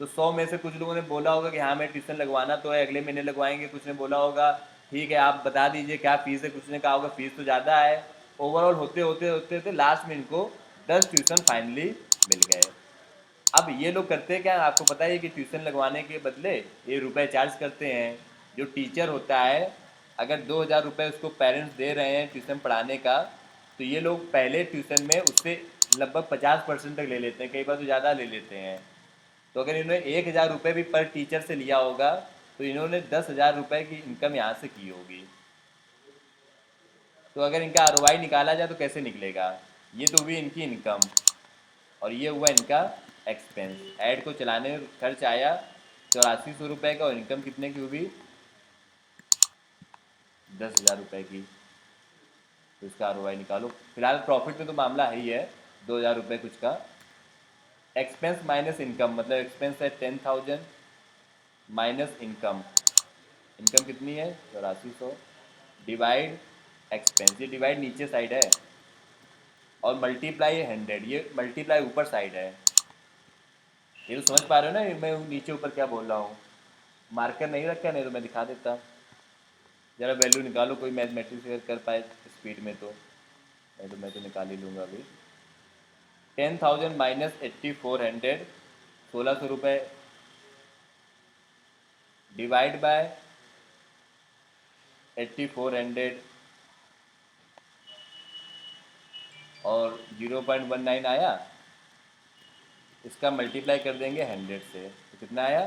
तो 100 में से कुछ लोगों ने बोला होगा कि हाँ मैं ट्यूशन लगवाना तो है, अगले महीने लगवाएंगे। कुछ ने बोला होगा ठीक है आप बता दीजिए क्या फ़ीस है, कुछ ने कहा होगा फ़ीस तो ज़्यादा है। ओवरऑल होते होते होते होते लास्ट में इनको 10 ट्यूशन फाइनली मिल गए। अब ये लोग करते हैं क्या, आपको पता है कि ट्यूशन लगवाने के बदले ये रुपए चार्ज करते हैं। जो टीचर होता है, अगर 2,000 रुपये उसको पेरेंट्स दे रहे हैं ट्यूशन पढ़ाने का, तो ये लोग पहले ट्यूशन में उससे लगभग 50% तक ले लेते हैं, कई बार तो ज़्यादा ले लेते हैं। तो अगर इन्होंने 1,000 रुपये भी पर टीचर से लिया होगा, तो इन्होंने 10,000 रुपये की इनकम यहाँ से की होगी। तो अगर इनका ROI निकाला जाए तो कैसे निकलेगा, ये तो हुई इनकी इनकम और ये हुआ इनका एक्सपेंस। ऐड को चलाने में खर्च आया 8400 रुपये का, और इनकम कितने की हुई, 10,000 रुपये की। तो इसका ROI निकालो। फिलहाल प्रॉफिट में तो मामला है ही है, 2,000 रुपये कुछ का। एक्सपेंस माइनस इनकम, मतलब एक्सपेंस है 10,000 माइनस इनकम, इनकम कितनी है 8400, डिवाइड एक्सपेंस, ये डिवाइड नीचे साइड है, और मल्टीप्लाई 100, ये मल्टीप्लाई ऊपर साइड है। ये तो समझ पा रहे हो ना मैं नीचे ऊपर क्या बोल रहा हूँ। मार्कर नहीं रखा, नहीं तो मैं दिखा देता। ज़रा वैल्यू निकालो, कोई मैथमेटिक्स अगर कर पाए स्पीड में तो, नहीं तो मैं तो निकाल ही लूँगा अभी। 10,000 माइनस 8,400, 1,600 रुपये, डिवाइड बाय 8,400, और 0.19 आया। इसका मल्टीप्लाई कर देंगे 100 से, तो कितना आया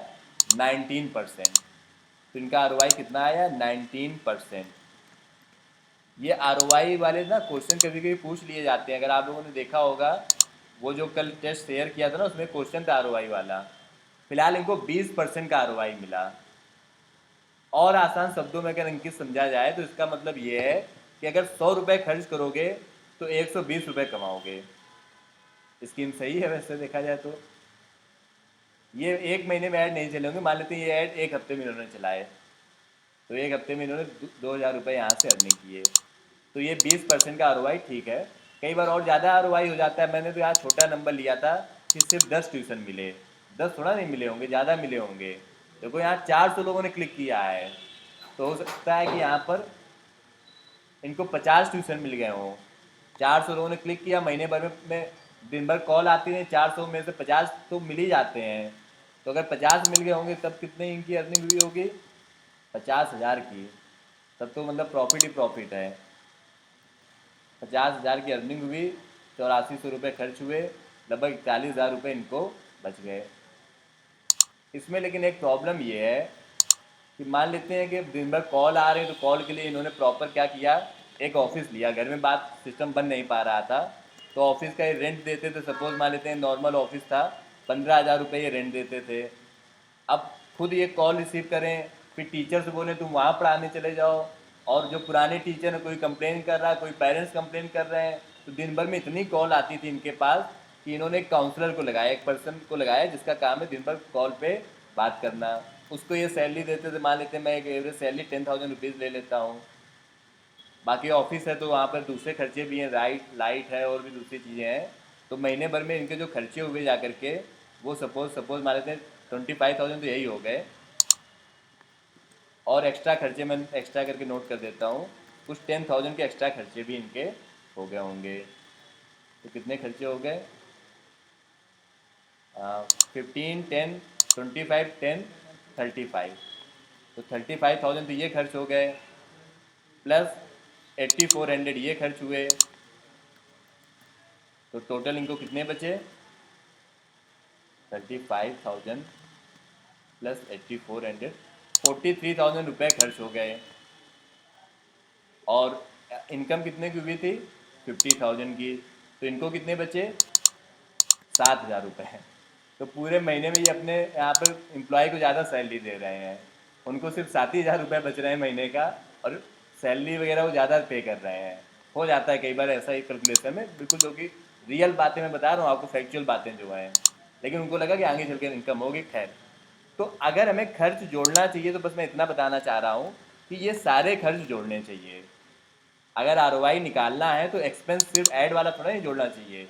19%। तो इनका ROI कितना आया 19%। ये ROI वाले ना क्वेश्चन कभी कभी पूछ लिए जाते हैं, अगर आप लोगों ने देखा होगा, वो जो कल टेस्ट शेयर किया था ना उसमें क्वेश्चन था ROI वाला। फिलहाल इनको 20% का ROI मिला। और आसान शब्दों में अगर अंकित समझा जाए तो इसका मतलब ये है कि अगर 100 रुपये खर्च करोगे तो 120 रुपये कमाओगे। स्कीम सही है वैसे देखा जाए तो। ये एक महीने में ऐड नहीं चले होंगे, मान लेते हैं ये ऐड एक हफ्ते में इन्होंने चलाए, तो एक हफ्ते में इन्होंने 2,000 रुपये यहाँ से अर्निंग किए, तो ये 20% का आर ठीक है। कई बार और ज़्यादा आर हो जाता है। मैंने तो यहाँ छोटा नंबर लिया था कि सिर्फ 10 ट्यूशन मिले, 10 थोड़ा नहीं मिले होंगे, ज़्यादा मिले होंगे। देखो यहाँ 400 लोगों ने क्लिक किया है, तो हो सकता है कि यहाँ पर इनको 50 ट्यूशन मिल गए हों। 400 लोगों ने क्लिक किया, महीने भर में दिन भर कॉल आती है, 400 में से 50 तो मिल ही जाते हैं। तो अगर 50 मिल गए होंगे तब कितने इनकी अर्निंग हुई होगी? 50,000 की। तब तो मतलब प्रॉफिट ही प्रॉफिट है। 50,000 की अर्निंग हुई, 8400 रुपये खर्च हुए, लगभग 41,000 रुपये इनको बच गए। इसमें लेकिन एक प्रॉब्लम ये है कि मान लेते हैं कि दिन भर कॉल आ रहे हैं, तो कॉल के लिए इन्होंने प्रॉपर क्या किया, एक ऑफिस लिया। घर में बात सिस्टम बन नहीं पा रहा था, तो ऑफिस का ये रेंट देते थे। सपोज मान लेते हैं नॉर्मल ऑफिस था, 15,000 रुपये ये रेंट देते थे। अब खुद ये कॉल रिसीव करें, फिर टीचर से बोले तुम वहाँ पढ़ाने चले जाओ, और जो पुराने टीचर हैं कोई कंप्लेन कर रहा है, कोई पेरेंट्स कंप्लेन कर रहे हैं, तो दिन भर में इतनी कॉल आती थी इनके पास कि इन्होंने एक काउंसलर को लगाया, एक पर्सन को लगाया जिसका काम है दिन भर कॉल पे बात करना। उसको ये सैलरी देते थे, मान लेते हैं मैं एक एवरेज सैलरी 10,000 रुपीज़ ले लेता हूँ। बाकी ऑफिस है तो वहाँ पर दूसरे खर्चे भी हैं, लाइट है और भी दूसरी चीज़ें हैं। तो महीने भर में इनके जो खर्चे हुए जा करके, वो सपोज सपोज मान लेते हैं 25,000 तो यही हो गए। और एक्स्ट्रा खर्चे मैं एक्स्ट्रा करके नोट कर देता हूँ, कुछ 10,000 के एक्स्ट्रा खर्चे भी इनके हो गए होंगे। तो कितने खर्चे हो गए? 15, 10, 25, 10, 35। तो 35,000 तो ये खर्च हो गए, प्लस 8,400 ये खर्च हुए। तो टोटल इनको कितने बचे? 35,000 प्लस 8,400, 43,000 रुपये खर्च हो गए। और इनकम कितने की हुई थी? 50,000 की। तो इनको कितने बचे? 7,000 रुपये। तो पूरे महीने में ये अपने यहाँ पर एम्प्लॉय को ज़्यादा सैलरी दे रहे हैं, उनको सिर्फ 7,000 रुपये बच रहे हैं महीने का, और सैलरी वगैरह वो ज़्यादा पे कर रहे हैं। हो जाता है कई बार ऐसा ही कैलकुलेशन में, बिल्कुल जो कि रियल बातें मैं बता रहा हूँ आपको, फैक्चुअल बातें जो हैं। लेकिन उनको लगा कि आगे चल के इनकम होगी। खैर, तो अगर हमें खर्च जोड़ना चाहिए तो बस मैं इतना बताना चाह रहा हूँ कि ये सारे खर्च जोड़ने चाहिए। अगर आरओआई निकालना है तो एक्सपेंस सिर्फ ऐड वाला थोड़ा नहीं जोड़ना चाहिए,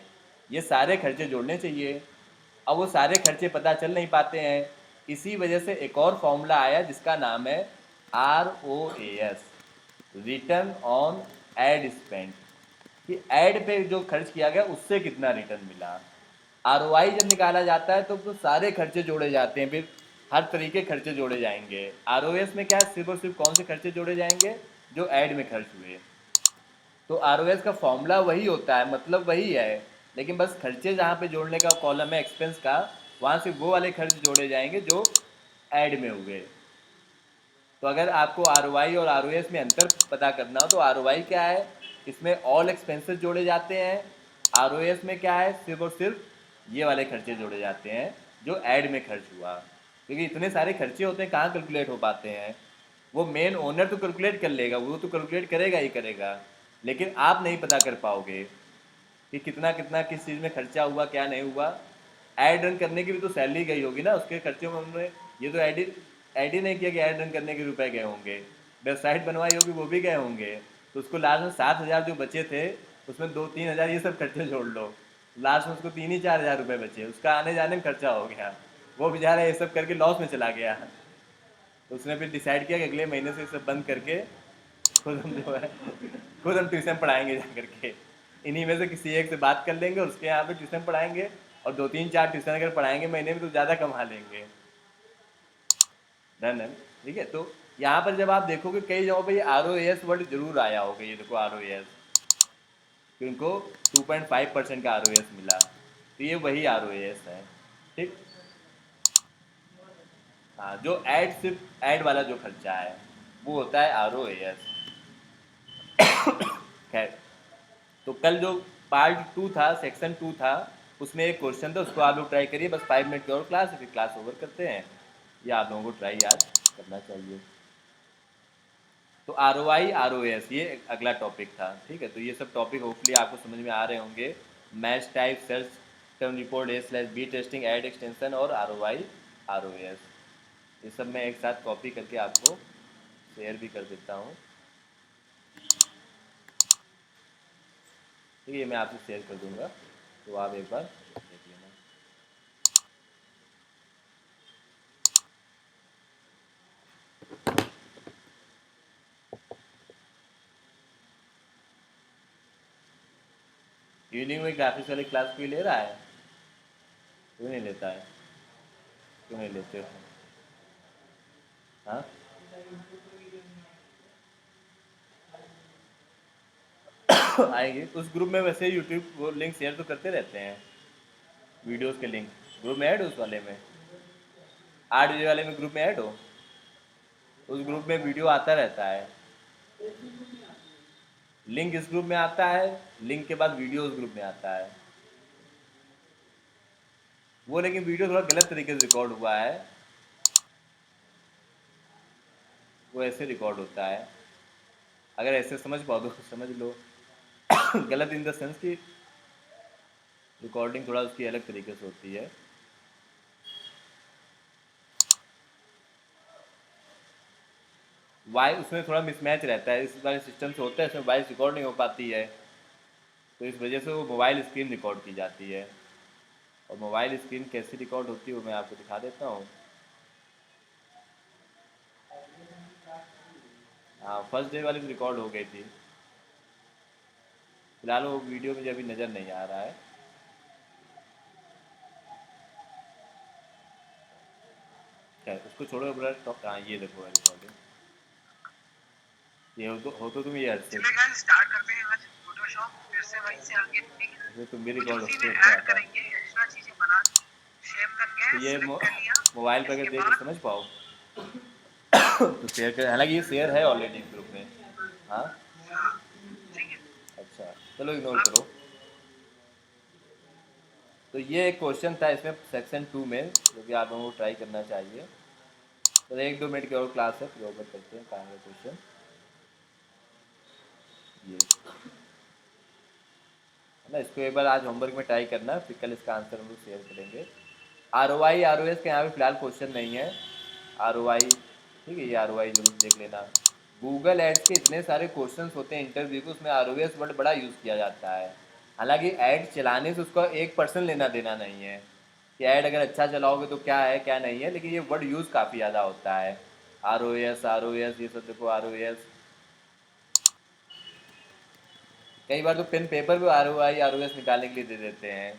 ये सारे खर्चे जोड़ने चाहिए। अब वो सारे खर्चे पता चल नहीं पाते हैं, इसी वजह से एक और फॉर्मूला आया जिसका नाम है ROAS, return on ad spend, कि ऐड पे जो खर्च किया गया उससे कितना रिटर्न मिला। आरओआई जब निकाला जाता है तो सारे खर्चे जोड़े जाते हैं, फिर हर तरीके खर्चे जोड़े जाएंगे। आरओएस में क्या है, सिर्फ और सिर्फ कौन से खर्चे जोड़े जाएंगे? जो ऐड में खर्च हुए। तो आरओएस का फॉर्मूला वही होता है, मतलब वही है, लेकिन बस खर्चे जहाँ पे जोड़ने का कॉलम है एक्सपेंस का, वहाँ से वो वाले खर्च जोड़े जाएंगे जो ऐड में हुए। तो अगर आपको आरओआई और आरओएस में अंतर पता करना हो तो आरओआई क्या है, इसमें ऑल एक्सपेंसेस जोड़े जाते हैं। आरओएस में क्या है, सिर्फ और सिर्फ ये वाले खर्चे जोड़े जाते हैं जो ऐड में खर्च हुआ। क्योंकि इतने सारे खर्चे होते हैं, कहाँ कैलकुलेट हो पाते हैं। वो मेन ओनर तो कैलकुलेट कर लेगा, वो तो कैलकुलेट करेगा ही करेगा, लेकिन आप नहीं पता कर पाओगे कि कितना कितना किस चीज़ में खर्चा हुआ, क्या नहीं हुआ। ऐड रन करने की भी तो सैलरी गई होगी ना, उसके खर्चे में उन्होंने ये तो ऐड ही नहीं किया कि ऐड रन करने के रुपए गए होंगे। वेबसाइट बनवाई होगी, वो भी गए होंगे। तो उसको लास्ट में 7,000 जो बचे थे, उसमें 2-3 हज़ार ये सब खर्चे जोड़ लो, लास्ट में उसको 3 ही 4 हज़ार रुपये बचे, उसका आने जाने में खर्चा हो गया। वो बेचारा ये सब करके लॉस में चला गया। तो उसने फिर डिसाइड किया कि अगले महीने से ये सब बंद करके खुद हम जो है खुद हम ट्यूशन पढ़ाएंगे जा करके। इन्हीं में से किसी एक से बात कर लेंगे, उसके यहाँ पे ट्यूशन पढ़ाएंगे, और 2-3-4 ट्यूशन अगर पढ़ाएंगे महीने में तो ज़्यादा कमा लेंगे। डन है। ठीक है, तो यहाँ पर जब आप देखोगे कई जगहों पे ये ROAS वर्ड जरूर आया होगा। ये देखो ROAS, कि उनको 2.5% का ROAS मिला, तो ये वही ROAS है। ठीक। हाँ, जो ऐड, सिर्फ ऐड वाला जो खर्चा है वो होता है ROAS। खैर, तो कल जो पार्ट 2 था, सेक्शन 2 था, उसमें एक क्वेश्चन था, उसको आप लोग ट्राई करिए। बस 5 मिनट की और क्लास है, फिर क्लास ओवर करते हैं। ये आप लोगों को ट्राई आज करना चाहिए। तो ROI ROS ये अगला टॉपिक था। ठीक है, तो ये सब टॉपिक होपफुली आपको समझ में आ रहे होंगे। Match type search term report A/B testing, add extension और ROI ROS, ये सब मैं एक साथ कॉपी करके आपको शेयर भी कर देता हूँ। ठीक है, ये मैं आपसे शेयर कर दूँगा, तो आप एक बार देख लेना। इवनिंग में ग्राफिक्स वाली क्लास कोई ले रहा है? क्यों नहीं लेता है? क्यों नहीं लेते हो? हाँ, आएंगे उस ग्रुप में। वैसे यूट्यूब वो लिंक शेयर तो करते रहते हैं, वीडियोस के लिंक। ग्रुप में ऐड हो उस वाले में, 8 बजे वाले में ग्रुप में ऐड हो। उस ग्रुप में वीडियो आता रहता है, लिंक इस ग्रुप में आता है, लिंक के बाद वीडियो उस ग्रुप में आता है। वो लेकिन वीडियो थोड़ा गलत तरीके से रिकॉर्ड हुआ है, वो ऐसे रिकॉर्ड होता है। अगर ऐसे समझ पाओ तो समझ लो। गलत इन द सेंस कि रिकॉर्डिंग थोड़ा उसकी अलग तरीके से होती है। वॉइस उसमें थोड़ा मिसमैच रहता है, इस वाले सिस्टम से होता है, इसमें वॉइस रिकॉर्ड नहीं हो पाती है, तो इस वजह से वो मोबाइल स्क्रीन रिकॉर्ड की जाती है। और मोबाइल स्क्रीन कैसे रिकॉर्ड होती है वो मैं आपको दिखा देता हूँ। हाँ, फर्स्ट डे वाली रिकॉर्ड हो गई थी, फिलहाल वो वीडियो मुझे अभी नज़र नहीं आ रहा है। खैर उसको छोड़ो, अपना टॉप। हाँ, ये देखो रिकॉर्डिंग, ये हो तो तुम ये हर्षित स्टार्ट करते हैं आज फोटोशॉप फिर से वहीं से आगे, ये तुम भी रिकॉर्ड उसी होते में होता ऐड आता। करेंगे एक्स्ट्रा चीजें बना शेप करके तो ये सिलेक्ट कर लिया। मोबाइल पर अगर इसके देख के बाद समझ पाओ तो शेयर कर, हालांकि ये शेयर है ऑलरेडी ग्रुप में। हाँ, हाँ, ठीक है। अच्छा, चलो इग्नोर करो। तो ये एक क्वेश्चन था इसमें सेक्शन 2 में, जो कि आप लोगों को ट्राई करना चाहिए। तो 1-2 मिनट की और क्लास है, फिर ओवर करते हैं कहाँ का क्वेश्चन। ये है ना, इसको एक बार आज होमवर्क में ट्राई करना, फिर कल इसका आंसर हम लोग शेयर करेंगे। ROI ROS का यहाँ पे फिलहाल क्वेश्चन नहीं है। ROI, ठीक है, ये ROI जरूर देख लेना। गूगल एड्स के इतने सारे क्वेश्चंस होते हैं इंटरव्यू के, उसमें ROS वर्ड बड़ा यूज़ किया जाता है। हालांकि ऐड चलाने से उसका 1% लेना देना नहीं है, कि ऐड अगर अच्छा चलाओगे तो क्या है क्या नहीं है, लेकिन ये वर्ड यूज़ काफ़ी ज़्यादा होता है। ROS ये सब देखो, ROS। कई बार तो पेन पेपर पे ROS निकालने के लिए दे देते हैं।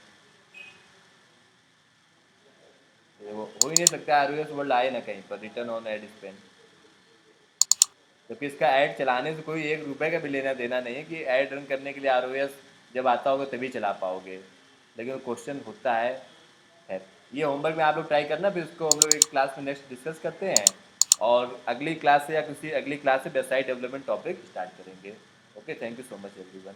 ये वो हो ही नहीं सकता, ROS वर्ड आए ना कहीं पर, रिटर्न ऑन एड स्पेन। जबकि इसका ऐड चलाने से कोई 1 रुपये का भी लेना देना नहीं है, कि ऐड रन करने के लिए ROS जब आता होगा तभी चला पाओगे, लेकिन वो क्वेश्चन होता है। खैर, ये होमवर्क में आप लोग ट्राई करना, फिर उसको हम लोग एक क्लास में नेक्स्ट डिस्कस करते हैं, और अगली क्लास से या किसी अगली क्लास से वेबसाइट डेवलपमेंट टॉपिक स्टार्ट करेंगे। Okay, thank you so much everyone.